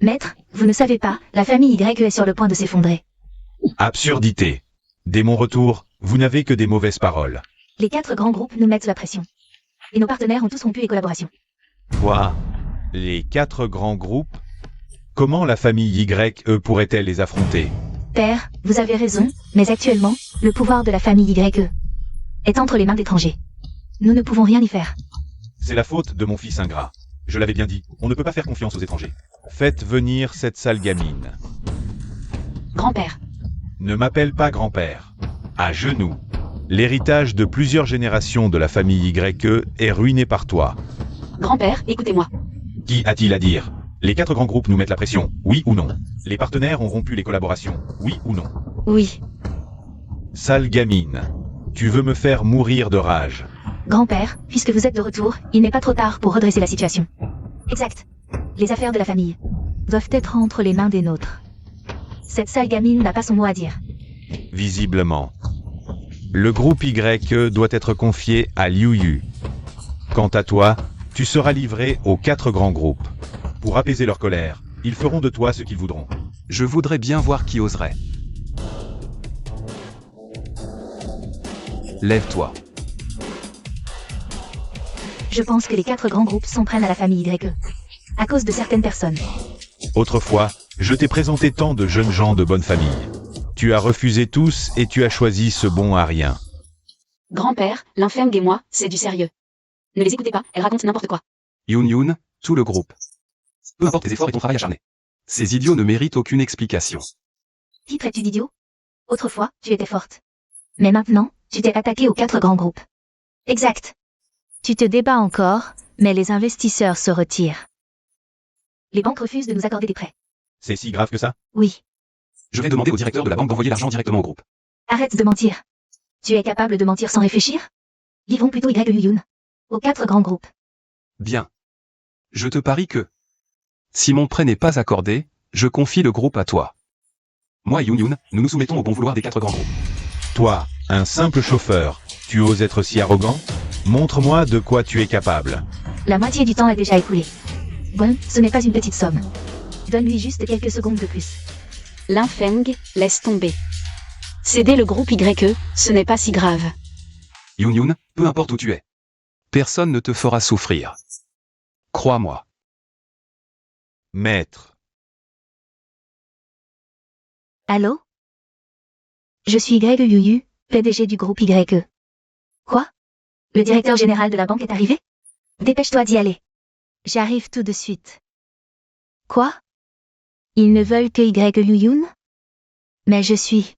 Maître, vous ne savez pas, la famille Y est sur le point de s'effondrer. Absurdité. Dès mon retour, vous n'avez que des mauvaises paroles. Les 4 grands groupes nous mettent la pression. Et nos partenaires ont tous rompu les collaborations. Quoi? Les 4 grands groupes? Comment la famille YE pourrait-elle les affronter? Père, vous avez raison, mais actuellement, le pouvoir de la famille YE est entre les mains d'étrangers. Nous ne pouvons rien y faire. C'est la faute de mon fils ingrat. Je l'avais bien dit, on ne peut pas faire confiance aux étrangers. Faites venir cette sale gamine. Grand-père. Ne m'appelle pas grand-père. À genoux. L'héritage de plusieurs générations de la famille YE est ruiné par toi. Grand-père, écoutez-moi. Qui a-t-il à dire? Les 4 grands groupes nous mettent la pression, oui ou non? Les partenaires ont rompu les collaborations, oui ou non? Oui. Sale gamine. Tu veux me faire mourir de rage. Grand-père, puisque vous êtes de retour, il n'est pas trop tard pour redresser la situation. Exact. Les affaires de la famille doivent être entre les mains des nôtres. Cette sale gamine n'a pas son mot à dire. Visiblement. Le groupe YE doit être confié à Liu Yu. Quant à toi, tu seras livré aux 4 grands groupes. Pour apaiser leur colère, ils feront de toi ce qu'ils voudront. Je voudrais bien voir qui oserait. Lève-toi. Je pense que les 4 grands groupes s'en prennent à la famille YE. À cause de certaines personnes. Autrefois, je t'ai présenté tant de jeunes gens de bonne famille. Tu as refusé tous et tu as choisi ce bon à rien. Grand-père, l'infâme et moi, c'est du sérieux. Ne les écoutez pas, elles racontent n'importe quoi. Yoon, tout le groupe. Peu importe tes efforts et ton travail acharné. Ces idiots ne méritent aucune explication. Qui traites-tu d'idiot? Autrefois, tu étais forte. Mais maintenant, tu t'es attaqué aux 4 grands groupes. Exact. Tu te débats encore, mais les investisseurs se retirent. Les banques refusent de nous accorder des prêts. C'est si grave que ça? Oui. Je vais demander au directeur de la banque d'envoyer l'argent directement au groupe. Arrête de mentir. Tu es capable de mentir sans réfléchir? Livrons plutôt Yoon. Aux 4 grands groupes. Bien. Je te parie que, si mon prêt n'est pas accordé, je confie le groupe à toi. Moi et Yoon, nous nous soumettons au bon vouloir des 4 grands groupes. Toi, un simple chauffeur, tu oses être si arrogant? Montre-moi de quoi tu es capable. La moitié du temps est déjà écoulé. Bon, ce n'est pas une petite somme. Donne-lui juste quelques secondes de plus. L'infeng, laisse tomber. Céder le groupe YE, ce n'est pas si grave. Yoon, peu importe où tu es. Personne ne te fera souffrir. Crois-moi. Maître. Allô? Je suis Greg Yuyu, PDG du groupe YE. Quoi? Le directeur général de la banque est arrivé? Dépêche-toi d'y aller. J'arrive tout de suite. Quoi? Ils ne veulent que Yoon? Mais je suis...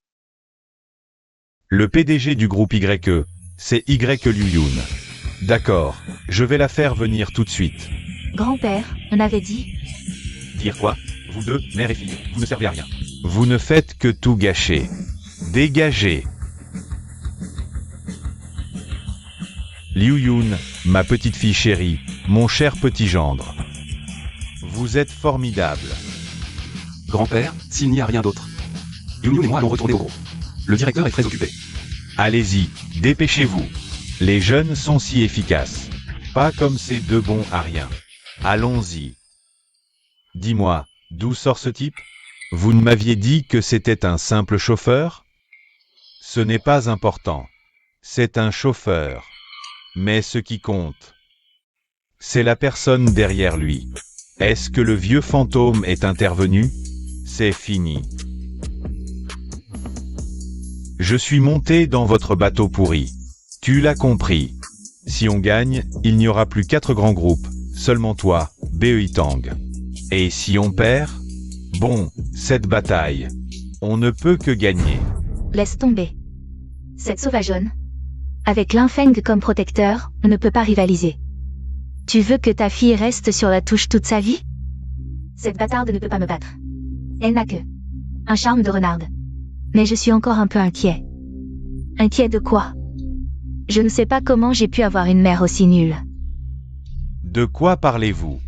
Le PDG du groupe YE, c'est Liu Yoon. D'accord, je vais la faire venir tout de suite. Grand-père, on avait dit. Dire quoi? Vous deux, mère et fille, vous ne servez à rien. Vous ne faites que tout gâcher. Dégagez. Liu Yun, ma petite fille chérie, mon cher petit gendre. Vous êtes formidable. Grand-père, s'il n'y a rien d'autre. Yun et moi allons retourner au groupe. Le directeur est très occupé. Allez-y, dépêchez-vous. Les jeunes sont si efficaces. Pas comme ces deux bons à rien. Allons-y. Dis-moi, d'où sort ce type? Vous ne m'aviez dit que c'était un simple chauffeur? Ce n'est pas important. C'est un chauffeur. Mais ce qui compte, c'est la personne derrière lui. Est-ce que le vieux fantôme est intervenu? C'est fini. Je suis monté dans votre bateau pourri. Tu l'as compris. Si on gagne, il n'y aura plus 4 grands groupes, seulement toi, Bei Tang. Et si on perd? Bon, cette bataille, on ne peut que gagner. Laisse tomber. Cette sauvageonne. Avec Linfeng comme protecteur, on ne peut pas rivaliser. Tu veux que ta fille reste sur la touche toute sa vie? Cette bâtarde ne peut pas me battre. Elle n'a que un charme de renarde. Mais je suis encore un peu inquiet. Inquiet de quoi? Je ne sais pas comment j'ai pu avoir une mère aussi nulle. De quoi parlez-vous?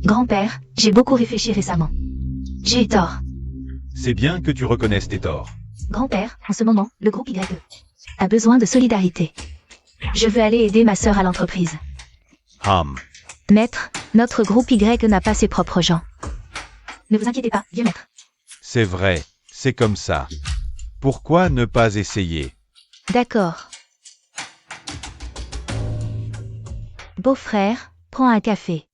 Grand-père, j'ai beaucoup réfléchi récemment. J'ai eu tort. C'est bien que tu reconnaisses tes torts. Grand-père, en ce moment, le groupe YE a besoin de solidarité. Je veux aller aider ma sœur à l'entreprise. Maître, notre groupe Y n'a pas ses propres gens. Ne vous inquiétez pas, vieux maître. C'est vrai, c'est comme ça. Pourquoi ne pas essayer? D'accord. Beau-frère, prends un café.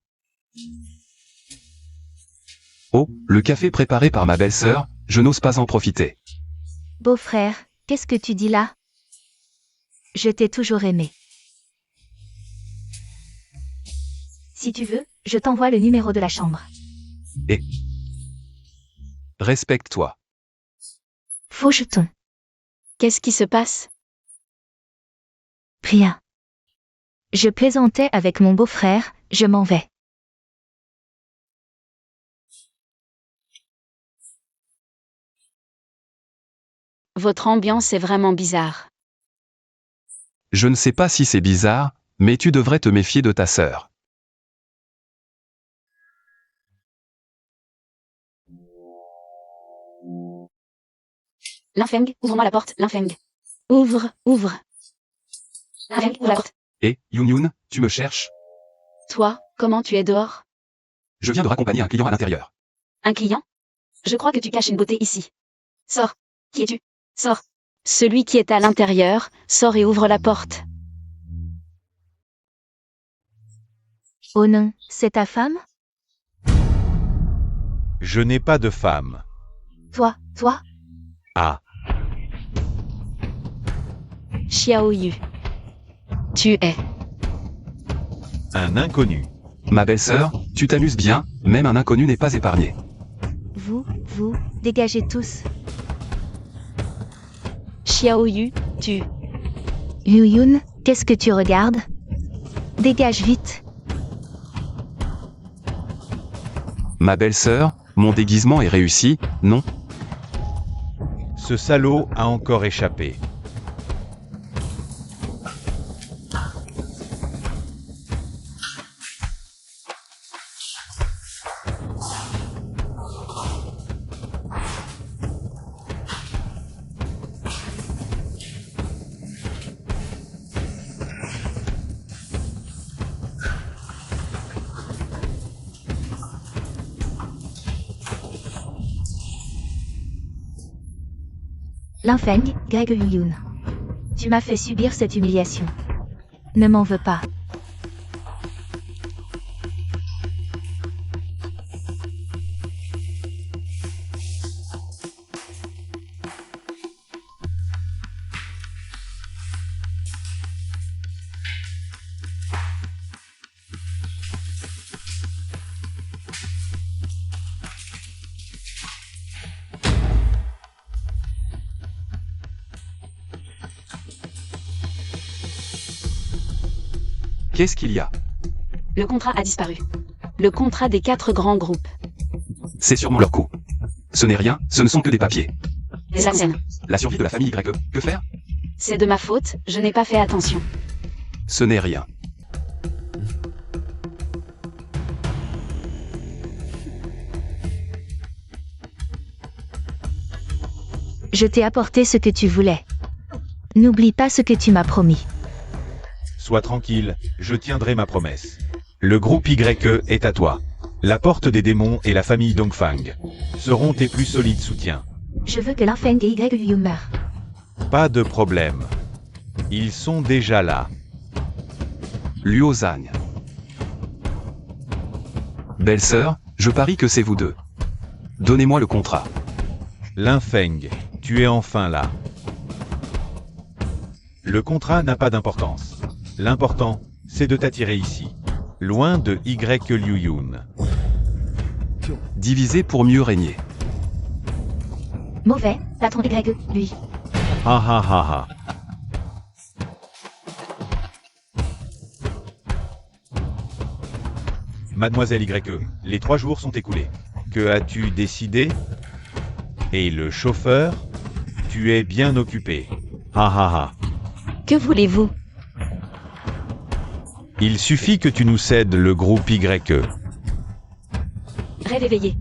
Oh, le café préparé par ma belle-sœur, je n'ose pas en profiter. Beau-frère, qu'est-ce que tu dis là? Je t'ai toujours aimé. Si tu veux, je t'envoie le numéro de la chambre. Et respecte-toi. Faux jeton. Qu'est-ce qui se passe? Rien. Je plaisantais avec mon beau-frère, je m'en vais. Votre ambiance est vraiment bizarre. Je ne sais pas si c'est bizarre, mais tu devrais te méfier de ta sœur. Linfeng, ouvre-moi la porte, Linfeng. Ouvre, ouvre. Linfeng, ouvre la porte. Et, Yun, tu me cherches? Toi, comment tu es dehors? Je viens de raccompagner un client à l'intérieur. Un client? Je crois que tu caches une beauté ici. Sors. Qui es-tu? Sors. Celui qui est à l'intérieur, sors et ouvre la porte. Oh non, c'est ta femme? Je n'ai pas de femme. Toi. Ah, Xiao Yu. Tu es. un inconnu. Ma belle-sœur, tu t'amuses bien, même un inconnu n'est pas épargné. Vous, dégagez tous. Xiao Yu, tu. Yun, qu'est-ce que tu regardes? Dégage vite. Ma belle-sœur, mon déguisement est réussi, non? Ce salaud a encore échappé. Linfeng, Greg Yun. Tu m'as fait subir cette humiliation. Ne m'en veux pas. Qu'est-ce qu'il y a? Le contrat a disparu. Le contrat des 4 grands groupes. C'est sûrement leur coup. Ce n'est rien, ce ne sont que des papiers. Les Arsen. La survie de la famille YE, que faire? C'est de ma faute, je n'ai pas fait attention. Ce n'est rien. Je t'ai apporté ce que tu voulais. N'oublie pas ce que tu m'as promis. Sois tranquille, je tiendrai ma promesse. Le groupe YE est à toi. La porte des démons et la famille Dongfang seront tes plus solides soutiens. Je veux que l'Infeng et YU meurent. Pas de problème. Ils sont déjà là. Luozang. Belle-sœur, je parie que c'est vous deux. Donnez-moi le contrat. Linfeng, tu es enfin là. Le contrat n'a pas d'importance. L'important, c'est de t'attirer ici. Loin de Liu Yun. Diviser pour mieux régner. Mauvais, patron YE, lui. Ha ha ha ha. Mademoiselle YE, les 3 jours sont écoulés. Que as-tu décidé? Et le chauffeur? Tu es bien occupé. Ha ha ha. Que voulez-vous? Il suffit que tu nous cèdes le groupe YE. Rêve éveillé.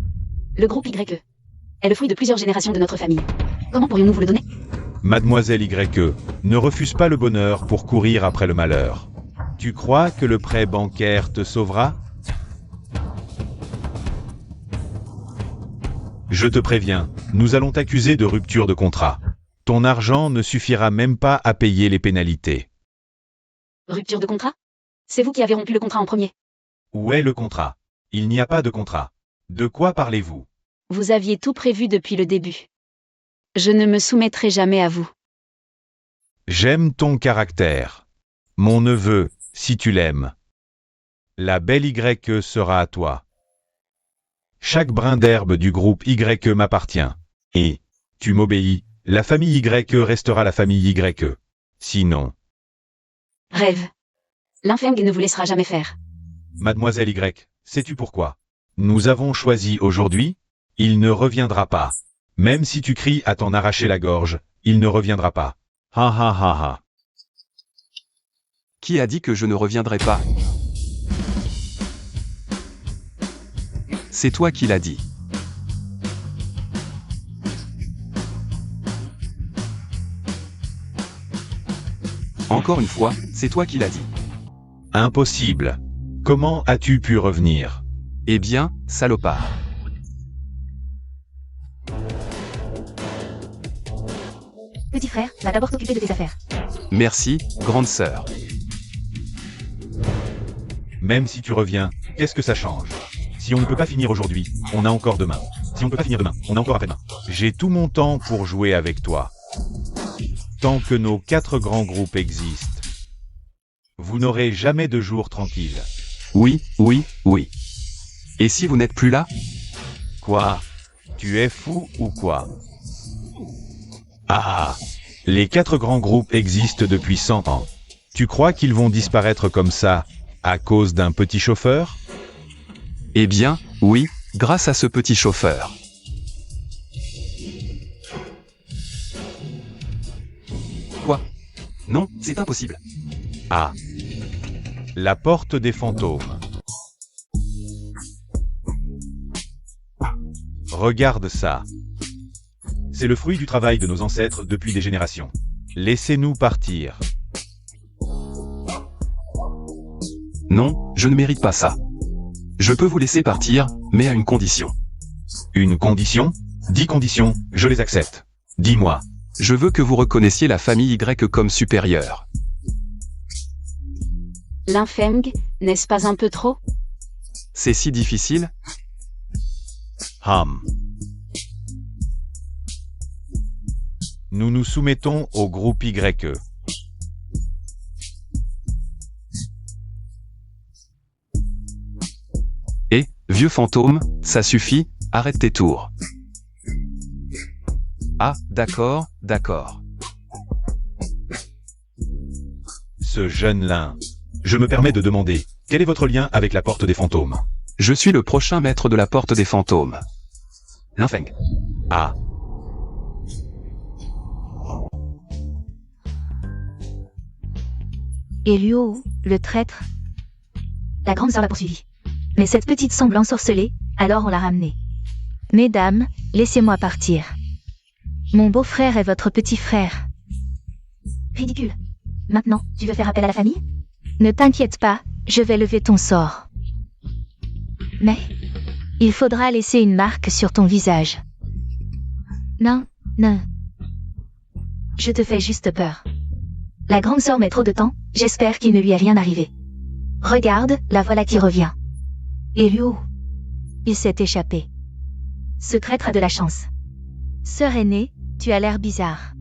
Le groupe YE est le fruit de plusieurs générations de notre famille. Comment pourrions-nous vous le donner? Mademoiselle YE, ne refuse pas le bonheur pour courir après le malheur. Tu crois que le prêt bancaire te sauvera? Je te préviens, nous allons t'accuser de rupture de contrat. Ton argent ne suffira même pas à payer les pénalités. Rupture de contrat? C'est vous qui avez rompu le contrat en premier. Où est le contrat? Il n'y a pas de contrat. De quoi parlez-vous? Vous aviez tout prévu depuis le début. Je ne me soumettrai jamais à vous. J'aime ton caractère. Mon neveu, si tu l'aimes. La belle YE sera à toi. Chaque brin d'herbe du groupe YE m'appartient. Et, tu m'obéis, la famille YE restera la famille YE. Sinon, Rêve. L'Infeng ne vous laissera jamais faire. Mademoiselle Y, sais-tu pourquoi? Nous avons choisi aujourd'hui, il ne reviendra pas. Même si tu cries à t'en arracher la gorge, il ne reviendra pas. Ha ha ha ha. Qui a dit que je ne reviendrai pas? C'est toi qui l'as dit. Encore une fois, c'est toi qui l'as dit. Impossible. Comment as-tu pu revenir? Eh bien, salopard. Petit frère, va d'abord t'occuper de tes affaires. Merci, grande sœur. Même si tu reviens, qu'est-ce que ça change? Si on ne peut pas finir aujourd'hui, on a encore demain. Si on ne peut pas finir demain, on a encore après-demain. J'ai tout mon temps pour jouer avec toi. Tant que nos 4 grands groupes existent, vous n'aurez jamais de jour tranquille. Oui, oui, oui. Et si vous n'êtes plus là? Quoi? Tu es fou ou quoi? Ah! Les 4 grands groupes existent depuis 100 ans. Tu crois qu'ils vont disparaître comme ça, à cause d'un petit chauffeur? Eh bien, oui, grâce à ce petit chauffeur. Quoi? Non, c'est impossible. Ah! La porte des fantômes. Regarde ça. C'est le fruit du travail de nos ancêtres depuis des générations. Laissez-nous partir. Non, je ne mérite pas ça. Je peux vous laisser partir, mais à une condition. Une condition? 10 conditions, je les accepte. Dis-moi. Je veux que vous reconnaissiez la famille Y comme supérieure. L'Infeng, n'est-ce pas un peu trop? C'est si difficile? Nous nous soumettons au groupe YE. Et, vieux fantôme, ça suffit, arrête tes tours. Ah, d'accord, d'accord. Ce jeune lin. Je me permets de demander, quel est votre lien avec la porte des fantômes? Je suis le prochain maître de la porte des fantômes. Linfeng. Ah, Et Luo, le traître. La grande sœur l'a poursuivi. Mais cette petite semble ensorcelée, alors on l'a ramenée. Mesdames, laissez-moi partir. Mon beau-frère est votre petit frère. Ridicule. Maintenant, tu veux faire appel à la famille? Ne t'inquiète pas, je vais lever ton sort. Mais, il faudra laisser une marque sur ton visage. Non, non. Je te fais juste peur. La grande sœur met trop de temps, j'espère qu'il ne lui est rien arrivé. Regarde, la voilà qui revient. Et Luo. Il s'est échappé. Ce traître a de la chance. Sœur aînée, tu as l'air bizarre.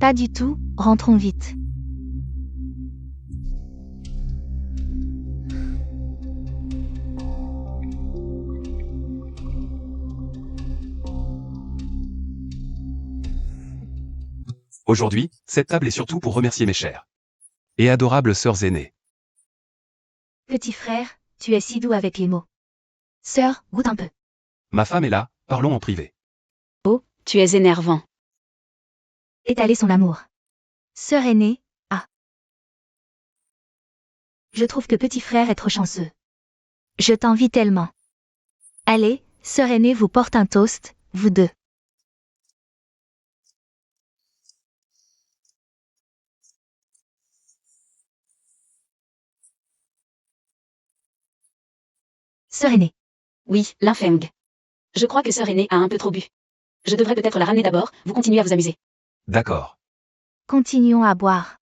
Pas du tout, rentrons vite. Aujourd'hui, cette table est surtout pour remercier mes chères et adorables sœurs aînées. Petit frère, tu es si doux avec les mots. Sœur, goûte un peu. Ma femme est là, parlons en privé. Oh, tu es énervant. Étaler son amour. Sœur aînée, ah. Je trouve que petit frère est trop chanceux. Je t'envie tellement. Allez, sœur aînée vous porte un toast, vous deux. Sœur aînée. Oui, Linfeng. Je crois que sœur aînée a un peu trop bu. Je devrais peut-être la ramener d'abord, vous continuez à vous amuser. D'accord. Continuons à boire.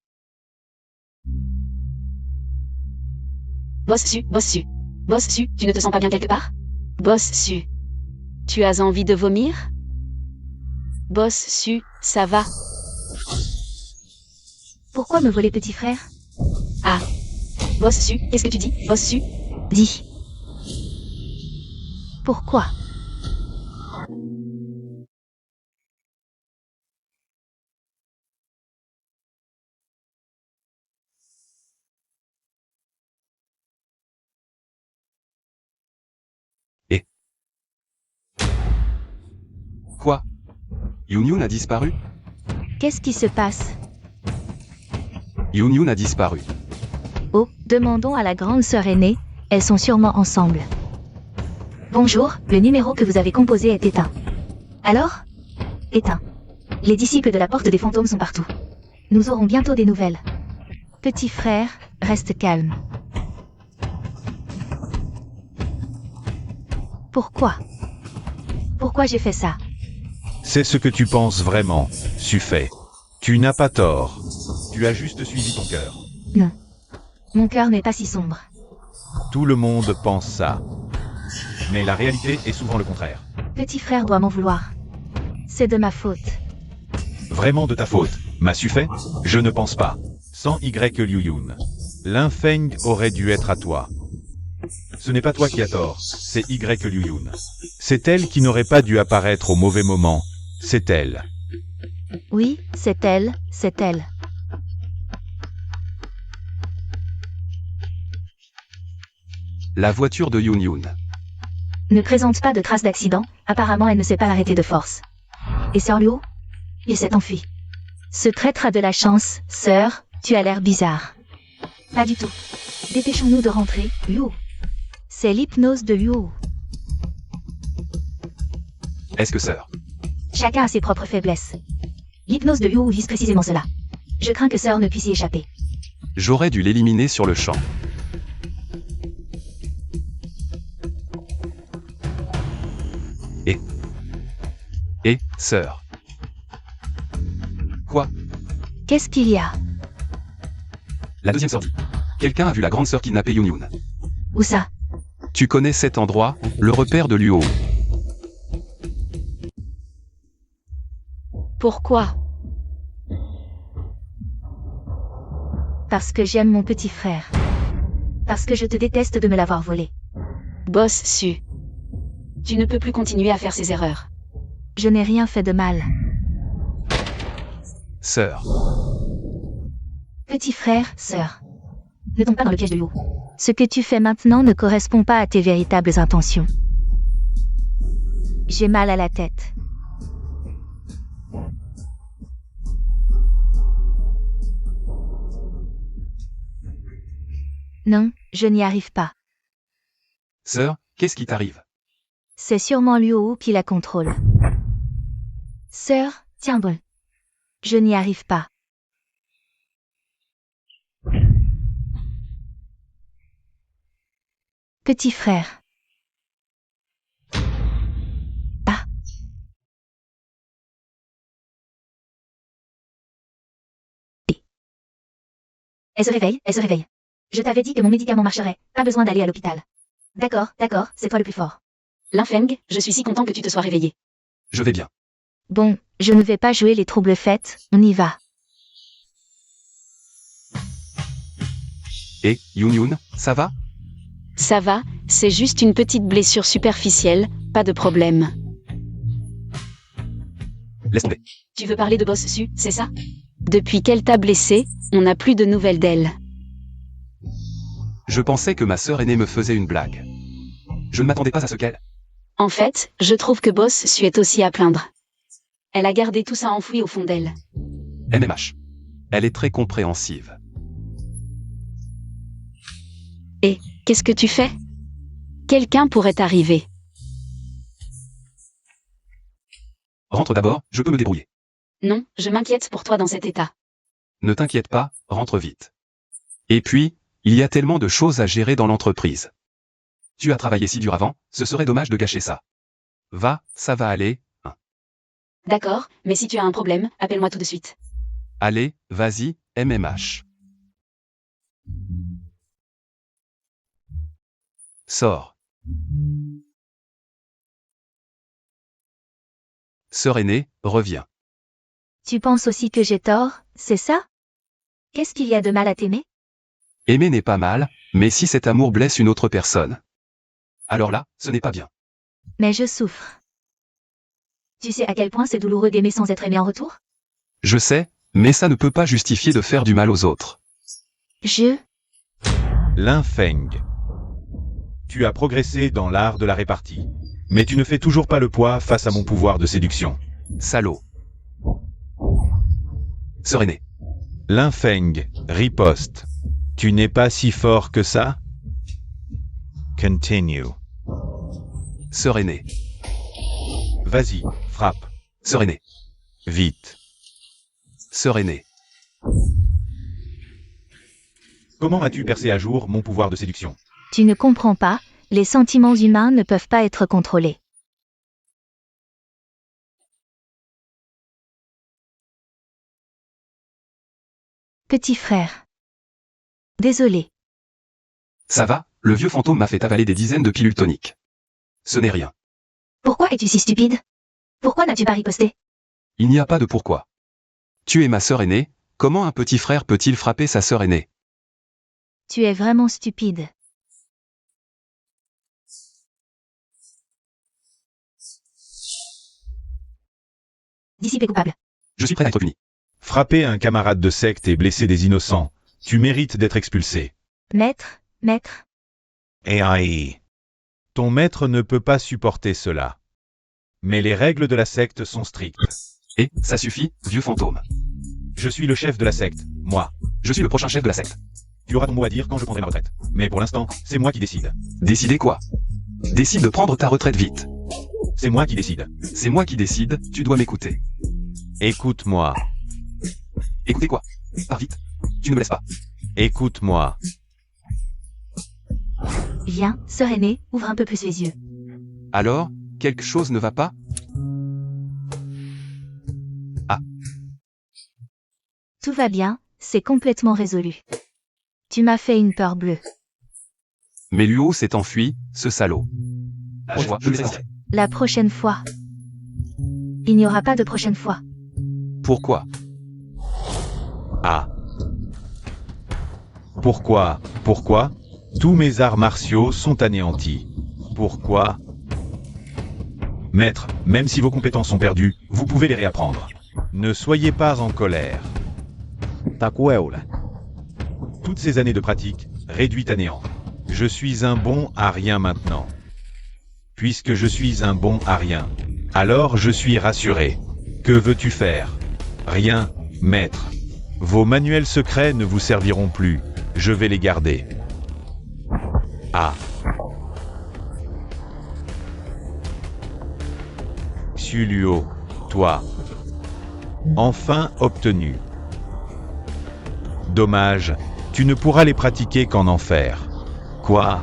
Boss su. Boss su, tu ne te sens pas bien quelque part? Boss su. Tu as envie de vomir? Boss su, ça va. Pourquoi me voler petit frère? Ah. Boss su, qu'est-ce que tu dis? Boss su? Dis. Pourquoi? Quoi? Yunyun a disparu? Qu'est-ce qui se passe? Yunyun a disparu. Oh, demandons à la grande sœur aînée, elles sont sûrement ensemble. Bonjour, le numéro que vous avez composé est éteint. Alors? Éteint. Les disciples de la porte des fantômes sont partout. Nous aurons bientôt des nouvelles. Petit frère, reste calme. Pourquoi? Pourquoi j'ai fait ça? c'est ce que tu penses vraiment, Sufei. Tu n'as pas tort. Tu as juste suivi ton cœur. Non. Mon cœur n'est pas si sombre. Tout le monde pense ça. Mais la réalité est souvent le contraire. Petit frère doit m'en vouloir. C'est de ma faute. Vraiment de ta faute, ma Sufei? Je ne pense pas. Sans Y Liuyun. Linfeng aurait dû être à toi. Ce n'est pas toi qui as tort, c'est Y Liuyun. C'est elle qui n'aurait pas dû apparaître au mauvais moment. C'est elle. Oui, c'est elle, c'est elle. La voiture de Yunyun. Ne présente pas de traces d'accident, apparemment elle ne s'est pas arrêtée de force. Et Sœur Luo? Il s'est enfui. Ce traître a de la chance, sœur, tu as l'air bizarre. Pas du tout. Dépêchons-nous de rentrer, Luo. C'est l'hypnose de Luo. Est-ce que sœur? Chacun a ses propres faiblesses. L'hypnose de Luo vise précisément cela. Je crains que sœur ne puisse y échapper. J'aurais dû l'éliminer sur le champ. Et, sœur. Quoi? Qu'est-ce qu'il y a? La deuxième sœur dit. Quelqu'un a vu la grande sœur kidnapper Yunyun. Où ça? Tu connais cet endroit, le repère de Luo. Pourquoi? Parce que j'aime mon petit frère. Parce que je te déteste de me l'avoir volé. Boss Su. Tu ne peux plus continuer à faire ces erreurs. Je n'ai rien fait de mal. Sœur. Petit frère, sœur. Ne tombe pas dans le piège de Luo. Ce que tu fais maintenant ne correspond pas à tes véritables intentions. J'ai mal à la tête. Non, je n'y arrive pas. Sœur, qu'est-ce qui t'arrive? C'est sûrement Luo qui la contrôle. Sœur, tiens bon. Je n'y arrive pas. Petit frère. Ah. Elle se réveille, elle se réveille. Je t'avais dit que mon médicament marcherait, pas besoin d'aller à l'hôpital. D'accord, c'est toi le plus fort. Linfeng, je suis si content que tu te sois réveillé. Je vais bien. Bon, je ne vais pas jouer les troubles fêtes, on y va. Et, Yun, ça va? Ça va, c'est juste une petite blessure superficielle, pas de problème. Laisse tomber. Tu veux parler de Boss Su, c'est ça? Depuis qu'elle t'a blessé, on n'a plus de nouvelles d'elle. Je pensais que ma sœur aînée me faisait une blague. Je ne m'attendais pas à ce qu'elle... En fait, je trouve que Boss Su est aussi à plaindre. Elle a gardé tout ça enfoui au fond d'elle. MMH. Elle est très compréhensive. Et, qu'est-ce que tu fais? Quelqu'un pourrait arriver. Rentre d'abord, je peux me débrouiller. Non, je m'inquiète pour toi dans cet état. Ne t'inquiète pas, rentre vite. Et puis, il y a tellement de choses à gérer dans l'entreprise. Tu as travaillé si dur avant, ce serait dommage de gâcher ça. Va, ça va aller. D'accord, mais si tu as un problème, appelle-moi tout de suite. Allez, vas-y, MMH. Sors. Sœur aînée, reviens. Tu penses aussi que j'ai tort, c'est ça? Qu'est-ce qu'il y a de mal à t'aimer? Aimer n'est pas mal, mais si cet amour blesse une autre personne. Alors là, ce n'est pas bien. Mais je souffre. Tu sais à quel point c'est douloureux d'aimer sans être aimé en retour? Je sais, mais ça ne peut pas justifier de faire du mal aux autres. Linfeng. Tu as progressé dans l'art de la répartie, mais tu ne fais toujours pas le poids face à mon pouvoir de séduction. Salaud. Sœur aînée. Linfeng, riposte. Tu n'es pas si fort que ça? Continue. Sœur aînée. Vas-y, frappe. Sœur aînée. Vite. Sœur aînée. Comment as-tu percé à jour mon pouvoir de séduction? Tu ne comprends pas, les sentiments humains ne peuvent pas être contrôlés. Petit frère. Désolé. Ça va, le vieux fantôme m'a fait avaler des dizaines de pilules toniques. Ce n'est rien. Pourquoi es-tu si stupide? Pourquoi n'as-tu pas riposté? Il n'y a pas de pourquoi. Tu es ma sœur aînée, comment un petit frère peut-il frapper sa sœur aînée? Tu es vraiment stupide. Dissipé coupable. Je suis prêt à être puni. Frapper un camarade de secte et blesser des innocents. Tu mérites d'être expulsé. Maître. AI. Ton maître ne peut pas supporter cela. Mais les règles de la secte sont strictes. Et, ça suffit, vieux fantôme. Je suis le chef de la secte, moi. Je suis le prochain chef de la secte. Tu auras ton mot à dire quand je prendrai ma retraite. Mais pour l'instant, c'est moi qui décide. Décidez quoi? Décide de prendre ta retraite vite. C'est moi qui décide. C'est moi qui décide, tu dois m'écouter. Écoute-moi. Écoutez quoi? Pars vite. Tu ne me laisses pas. Écoute-moi. Viens, sœur aînée, ouvre un peu plus les yeux. Alors, quelque chose ne va pas? Ah. Tout va bien, c'est complètement résolu. Tu m'as fait une peur bleue. Mais Luo s'est enfui, ce salaud. Je vois, je le sais. La prochaine fois. Il n'y aura pas de prochaine fois. Pourquoi? Ah. Pourquoi? Tous mes arts martiaux sont anéantis. Pourquoi? Maître, même si vos compétences sont perdues, vous pouvez les réapprendre. Ne soyez pas en colère. Toutes ces années de pratique, réduites à néant. Je suis un bon à rien maintenant. Puisque je suis un bon à rien, alors je suis rassuré. Que veux-tu faire? Rien, maître. Vos manuels secrets ne vous serviront plus. Je vais les garder. Ah. Xuluo, toi. Enfin obtenu. Dommage, tu ne pourras les pratiquer qu'en enfer. Quoi?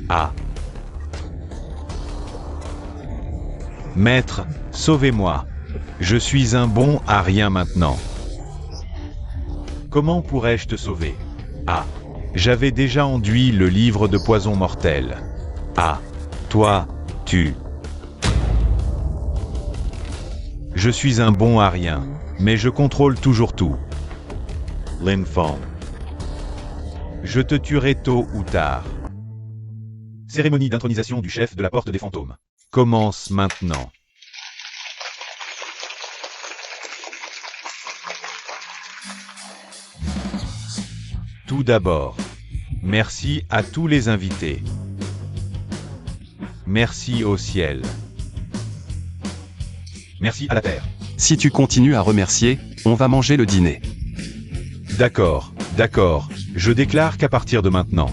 Ah. Maître, sauvez-moi. Je suis un bon à rien maintenant. Comment pourrais-je te sauver? Ah. J'avais déjà enduit le livre de poison mortel. Ah. Toi, tu. Je suis un bon à rien, mais je contrôle toujours tout. Lin Feng. Je te tuerai tôt ou tard. Cérémonie d'intronisation du chef de la Porte des Fantômes. Commence maintenant. Tout d'abord, merci à tous les invités. Merci au ciel. Merci à la terre. Si tu continues à remercier, on va manger le dîner. D'accord, d'accord. Je déclare qu'à partir de maintenant,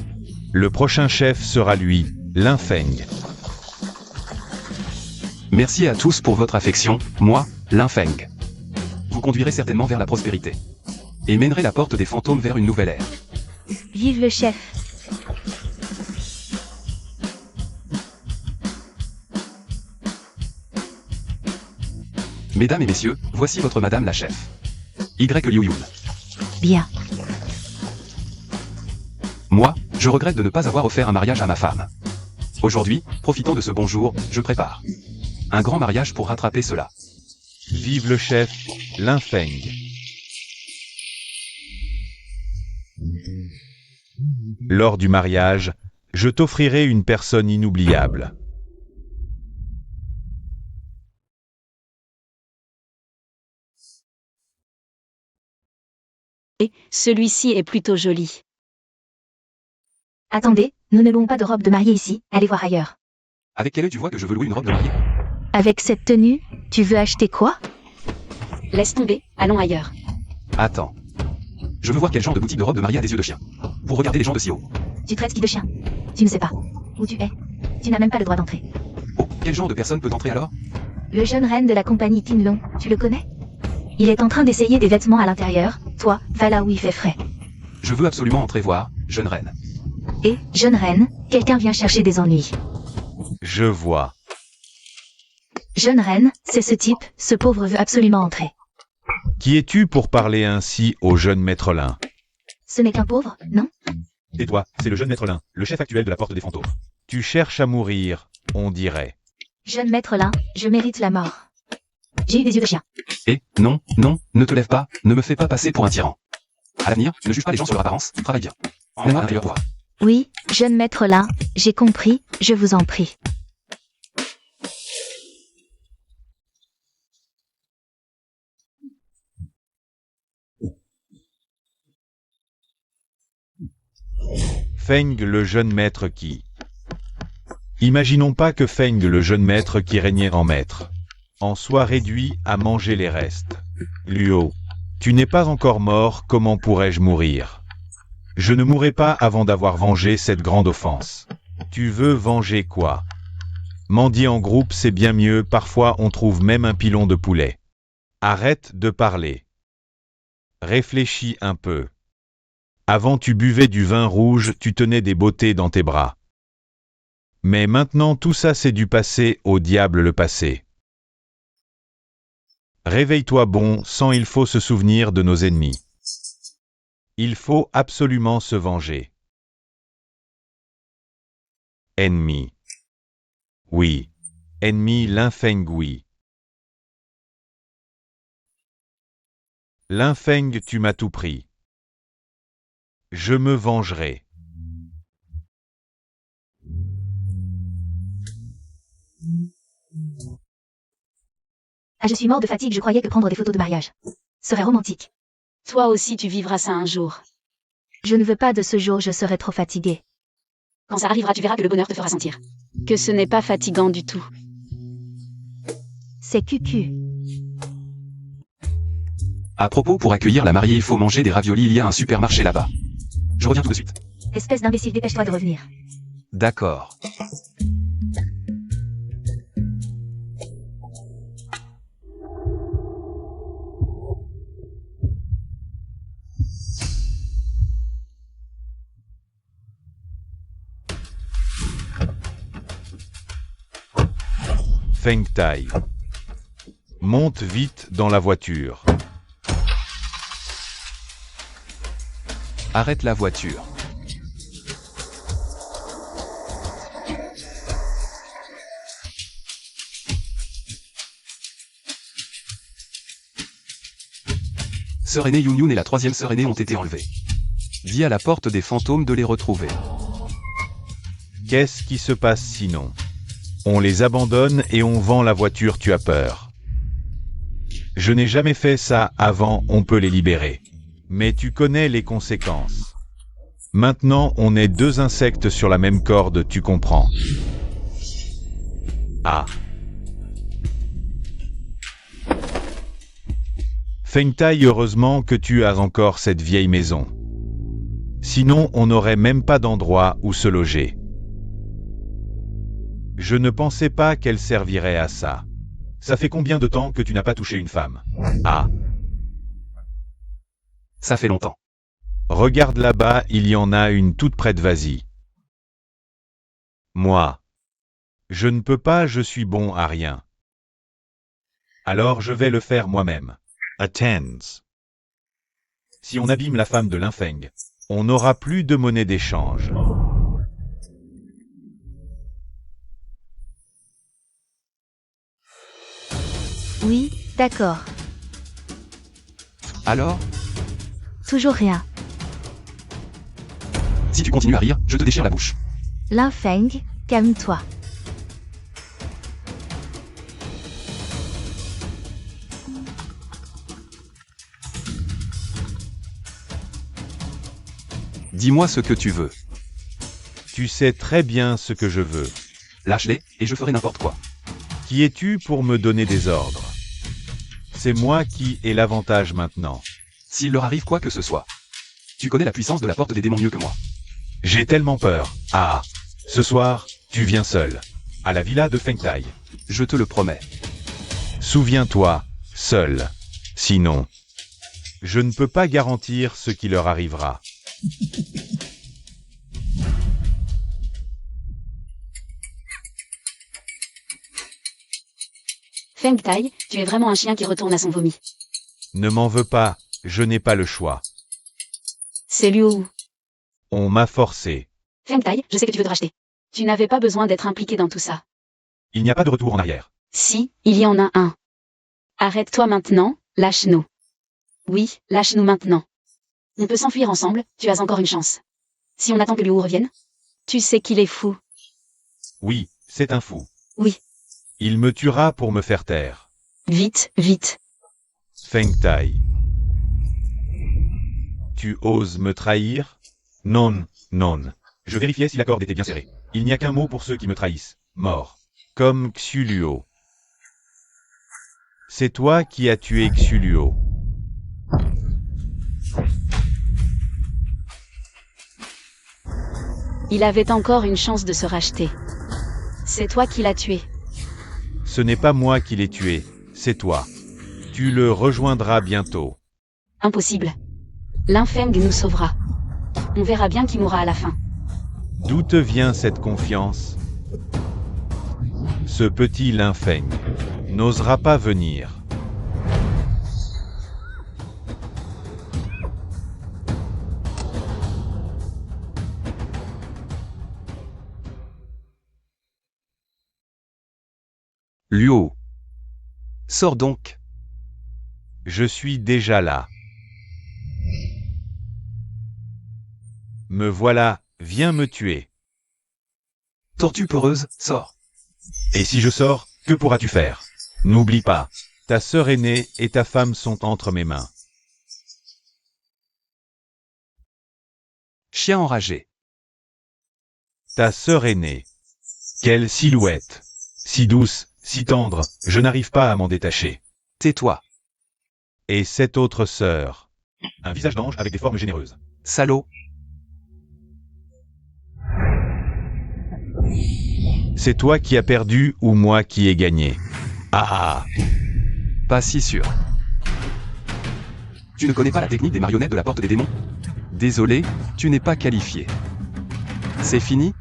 le prochain chef sera lui, Lin Feng. Merci à tous pour votre affection, moi, Lin Feng. Vous conduirez certainement vers la prospérité. Et mènerez la Porte des Fantômes vers une nouvelle ère. Vive le chef. Mesdames et messieurs, voici votre madame la chef. Y. Liu Yun. Bien. Moi, je regrette de ne pas avoir offert un mariage à ma femme. Aujourd'hui, profitant de ce bon jour, je prépare un grand mariage pour rattraper cela. Vive le chef, Lin Feng. Lors du mariage, je t'offrirai une personne inoubliable. Et celui-ci est plutôt joli. Attendez, nous n'avons pas de robe de mariée ici, allez voir ailleurs. Avec quel œil tu vois que je veux louer une robe de mariée? Avec cette tenue, tu veux acheter quoi? Laisse tomber, allons ailleurs. Attends. Je veux voir quel genre de boutique de robe de mariée a des yeux de chien. Pour regarder les gens de si haut. Tu traites qui de chien? Tu ne sais pas où tu es. Tu n'as même pas le droit d'entrer. Oh, quel genre de personne peut entrer alors? Le jeune reine de la compagnie Tinlong, tu le connais? Il est en train d'essayer des vêtements à l'intérieur. Toi, va là où il fait frais. Je veux absolument entrer voir, jeune reine. Et, jeune reine, quelqu'un vient chercher des ennuis. Je vois. Jeune reine, c'est ce type, ce pauvre veut absolument entrer. Qui es-tu pour parler ainsi au jeune maître Lin? Ce n'est qu'un pauvre, non? Et toi, c'est le jeune maître Lin, le chef actuel de la Porte des Fantômes. Tu cherches à mourir, on dirait. Jeune maître Lin, je mérite la mort. J'ai eu des yeux de chien. Et, non, non, ne te lève pas, ne me fais pas passer pour un tyran. À l'avenir, ne juge pas les gens sur leur apparence, travaille bien. Même à l'intérieur toi. Oui, jeune maître Lin, j'ai compris, je vous en prie. Feng le jeune maître qui... Imaginons pas que Feng le jeune maître qui régnait en maître en soit réduit à manger les restes. Luo, tu n'es pas encore mort, comment pourrais-je mourir? Je ne mourrai pas avant d'avoir vengé cette grande offense. Tu veux venger quoi? Mendier en groupe c'est bien mieux, parfois on trouve même un pilon de poulet. Arrête de parler. Réfléchis un peu. Avant tu buvais du vin rouge, tu tenais des beautés dans tes bras. Mais maintenant tout ça c'est du passé, au diable le passé. Réveille-toi bon sang, il faut se souvenir de nos ennemis. Il faut absolument se venger. Ennemi. Oui. Ennemi Lin Feng oui. Lin Feng tu m'as tout pris. Je me vengerai. Ah, je suis mort de fatigue, je croyais que prendre des photos de mariage serait romantique. Toi aussi tu vivras ça un jour. Je ne veux pas de ce jour, je serai trop fatiguée. Quand ça arrivera, tu verras que le bonheur te fera sentir. Que ce n'est pas fatigant du tout. C'est cucu. À propos, pour accueillir la mariée, il faut manger des raviolis, il y a un supermarché là-bas. Je reviens tout de suite. Espèce d'imbécile, dépêche-toi de revenir. D'accord. Feng Tai. Monte vite dans la voiture. Arrête la voiture. Sœur aînée Yun Yun et la troisième sœur aînée ont été enlevées. Dis à la porte des fantômes de les retrouver. Qu'est-ce qui se passe sinon? On les abandonne et on vend la voiture, tu as peur. Je n'ai jamais fait ça avant, on peut les libérer. Mais tu connais les conséquences. Maintenant, on est deux insectes sur la même corde, tu comprends. Ah. Feng Tai, heureusement que tu as encore cette vieille maison. Sinon, on n'aurait même pas d'endroit où se loger. Je ne pensais pas qu'elle servirait à ça. Ça fait combien de temps que tu n'as pas touché une femme? Ah. Ça fait longtemps. Regarde là-bas, il y en a une toute près de vas-y. Moi. Je ne peux pas, je suis bon à rien. Alors je vais le faire moi-même. Attends. Si on abîme la femme de Linfeng, on n'aura plus de monnaie d'échange. Oui, d'accord. Alors, Toujours rien. si tu continues à rire, je te déchire la bouche. Linfeng, calme-toi. Dis-moi ce que tu veux. Tu sais très bien ce que je veux. Lâche-les, et je ferai n'importe quoi. Qui es-tu pour me donner des ordres? C'est moi qui ai l'avantage maintenant. S'il leur arrive quoi que ce soit. Tu connais la puissance de la porte des démons mieux que moi. J'ai tellement peur. Ah. Ce soir, tu viens seul. À la villa de Feng Tai. Je te le promets. Souviens-toi, seul. Sinon, je ne peux pas garantir ce qui leur arrivera. Feng Tai, tu es vraiment un chien qui retourne à son vomi. Ne m'en veux pas, je n'ai pas le choix. C'est Liu. On m'a forcé. Feng Tai, je sais que tu veux te racheter. Tu n'avais pas besoin d'être impliqué dans tout ça. Il n'y a pas de retour en arrière. Si, il y en a un. Arrête-toi maintenant, lâche-nous. Oui, lâche-nous maintenant. On peut s'enfuir ensemble, tu as encore une chance. Si on attend que Liu revienne? Tu sais qu'il est fou. Oui, c'est un fou. Oui. Il me tuera pour me faire taire. Vite, vite. Feng Tai. Tu oses me trahir? Non, non. Je vérifiais si la corde était bien serrée. Il n'y a qu'un mot pour ceux qui me trahissent. Mort. Comme Xuluo. C'est toi qui as tué Xuluo. Il avait encore une chance de se racheter. C'est toi qui l'as tué. Ce n'est pas moi qui l'ai tué, c'est toi. Tu le rejoindras bientôt. Impossible. Linfeng nous sauvera. On verra bien qui mourra à la fin. D'où te vient cette confiance? Ce petit Linfeng n'osera pas venir. Liu. Sors donc. Je suis déjà là. Me voilà, viens me tuer. Tortue peureuse, sors. Et si je sors, que pourras-tu faire? N'oublie pas, ta sœur aînée et ta femme sont entre mes mains. Chien enragé. Ta sœur aînée. Quelle silhouette. Si douce, si tendre, je n'arrive pas à m'en détacher. Tais-toi. Et cette autre sœur. Un visage d'ange avec des formes généreuses. Salaud. C'est toi qui as perdu ou moi qui ai gagné? Ah ah. Pas si sûr. Tu ne connais pas la technique des marionnettes de la porte des démons? Désolé, tu n'es pas qualifié. C'est fini?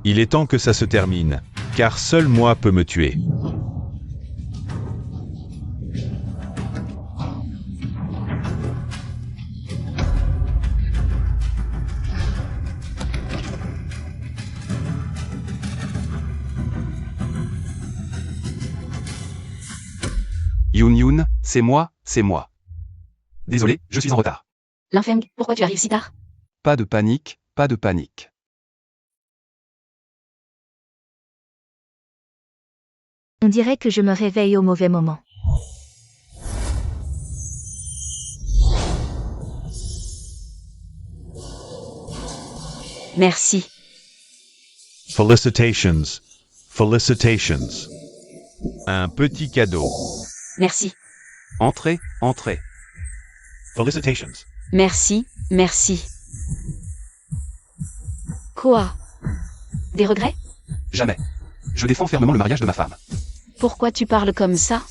Il est temps que ça se termine, car seul moi peux me tuer. Youn, c'est moi, c'est moi. Désolé, je suis en retard. L'infême, pourquoi tu arrives si tard? Pas de panique, pas de panique. On dirait que je me réveille au mauvais moment. Merci. Felicitations. Felicitations. Un petit cadeau. Merci. Entrez, entrez. Felicitations. Merci, merci. Quoi? Des regrets? Jamais. Je défends fermement le mariage de ma femme. Pourquoi tu parles comme ça?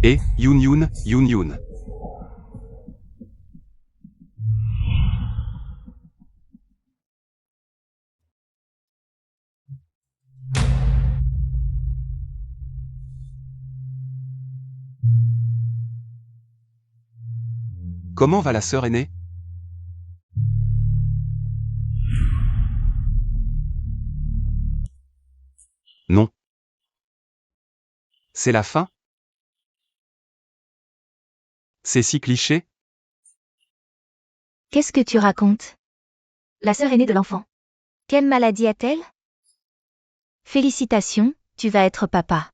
Et, Youn. Comment va la sœur aînée? Non. C'est la fin? C'est si cliché? Qu'est-ce que tu racontes? La sœur aînée de l'enfant. Quelle maladie a-t-elle? Félicitations, tu vas être papa.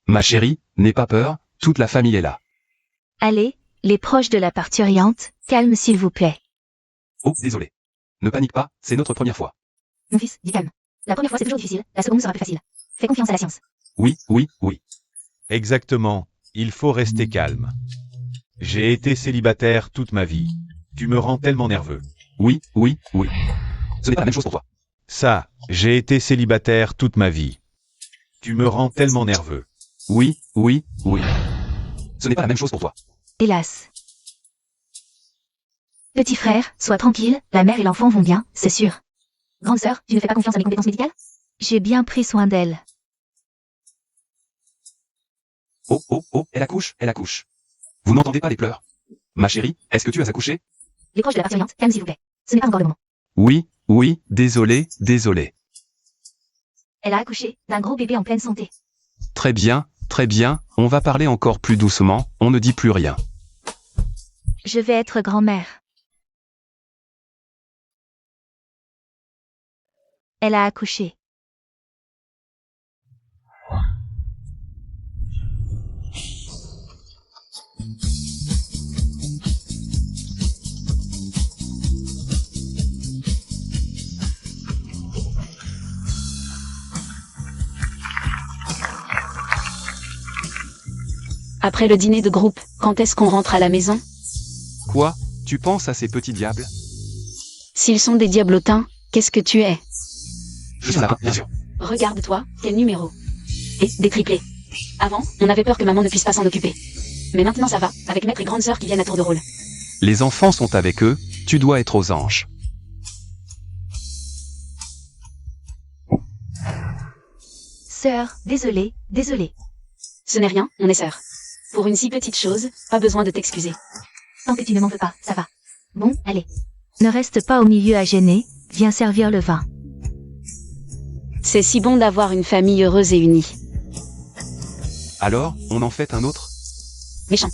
Ma chérie, n'aie pas peur, toute la famille est là. Allez, les proches de la parturiente, calme s'il vous plaît. Oh, désolé. Ne panique pas, c'est notre première fois. Mon fils, dis calme. La première fois c'est toujours difficile, la seconde sera plus facile. Fais confiance à la science. Oui. Exactement. Il faut rester calme. J'ai été célibataire toute ma vie. Tu me rends tellement nerveux. Oui. Ce n'est pas la même chose pour toi. Ça, j'ai été célibataire toute ma vie. Tu me rends tellement nerveux. Oui. Ce n'est pas la même chose pour toi. Hélas. Petit frère, sois tranquille, la mère et l'enfant vont bien, c'est sûr. Grande sœur, tu ne fais pas confiance à mes compétences médicales? J'ai bien pris soin d'elle. Oh, elle accouche. Vous n'entendez pas les pleurs? Ma chérie, est-ce que tu as accouché? Les proches de la parturiente, calme s'il vous plaît. Ce n'est pas encore le moment. Oui, désolé. Elle a accouché d'un gros bébé en pleine santé. Très bien, on va parler encore plus doucement, on ne dit plus rien. Je vais être grand-mère. Elle a accouché. Après le dîner de groupe, quand est-ce qu'on rentre à la maison? Quoi? Tu penses à ces petits diables? S'ils sont des diablotins, qu'est-ce que tu es? Je suis un lapin, bien sûr. Regarde-toi, quel numéro? Et des triplés. Avant, on avait peur que maman ne puisse pas s'en occuper. Mais maintenant ça va, avec maître et grande sœur qui viennent à tour de rôle. Les enfants sont avec eux, tu dois être aux anges. Sœur, désolée. Ce n'est rien, on est sœurs. Pour une si petite chose, pas besoin de t'excuser. Tant que tu ne m'en veux pas, ça va. Bon, allez. Ne reste pas au milieu à gêner, viens servir le vin. C'est si bon d'avoir une famille heureuse et unie. Alors, on en fait un autre? Méchant.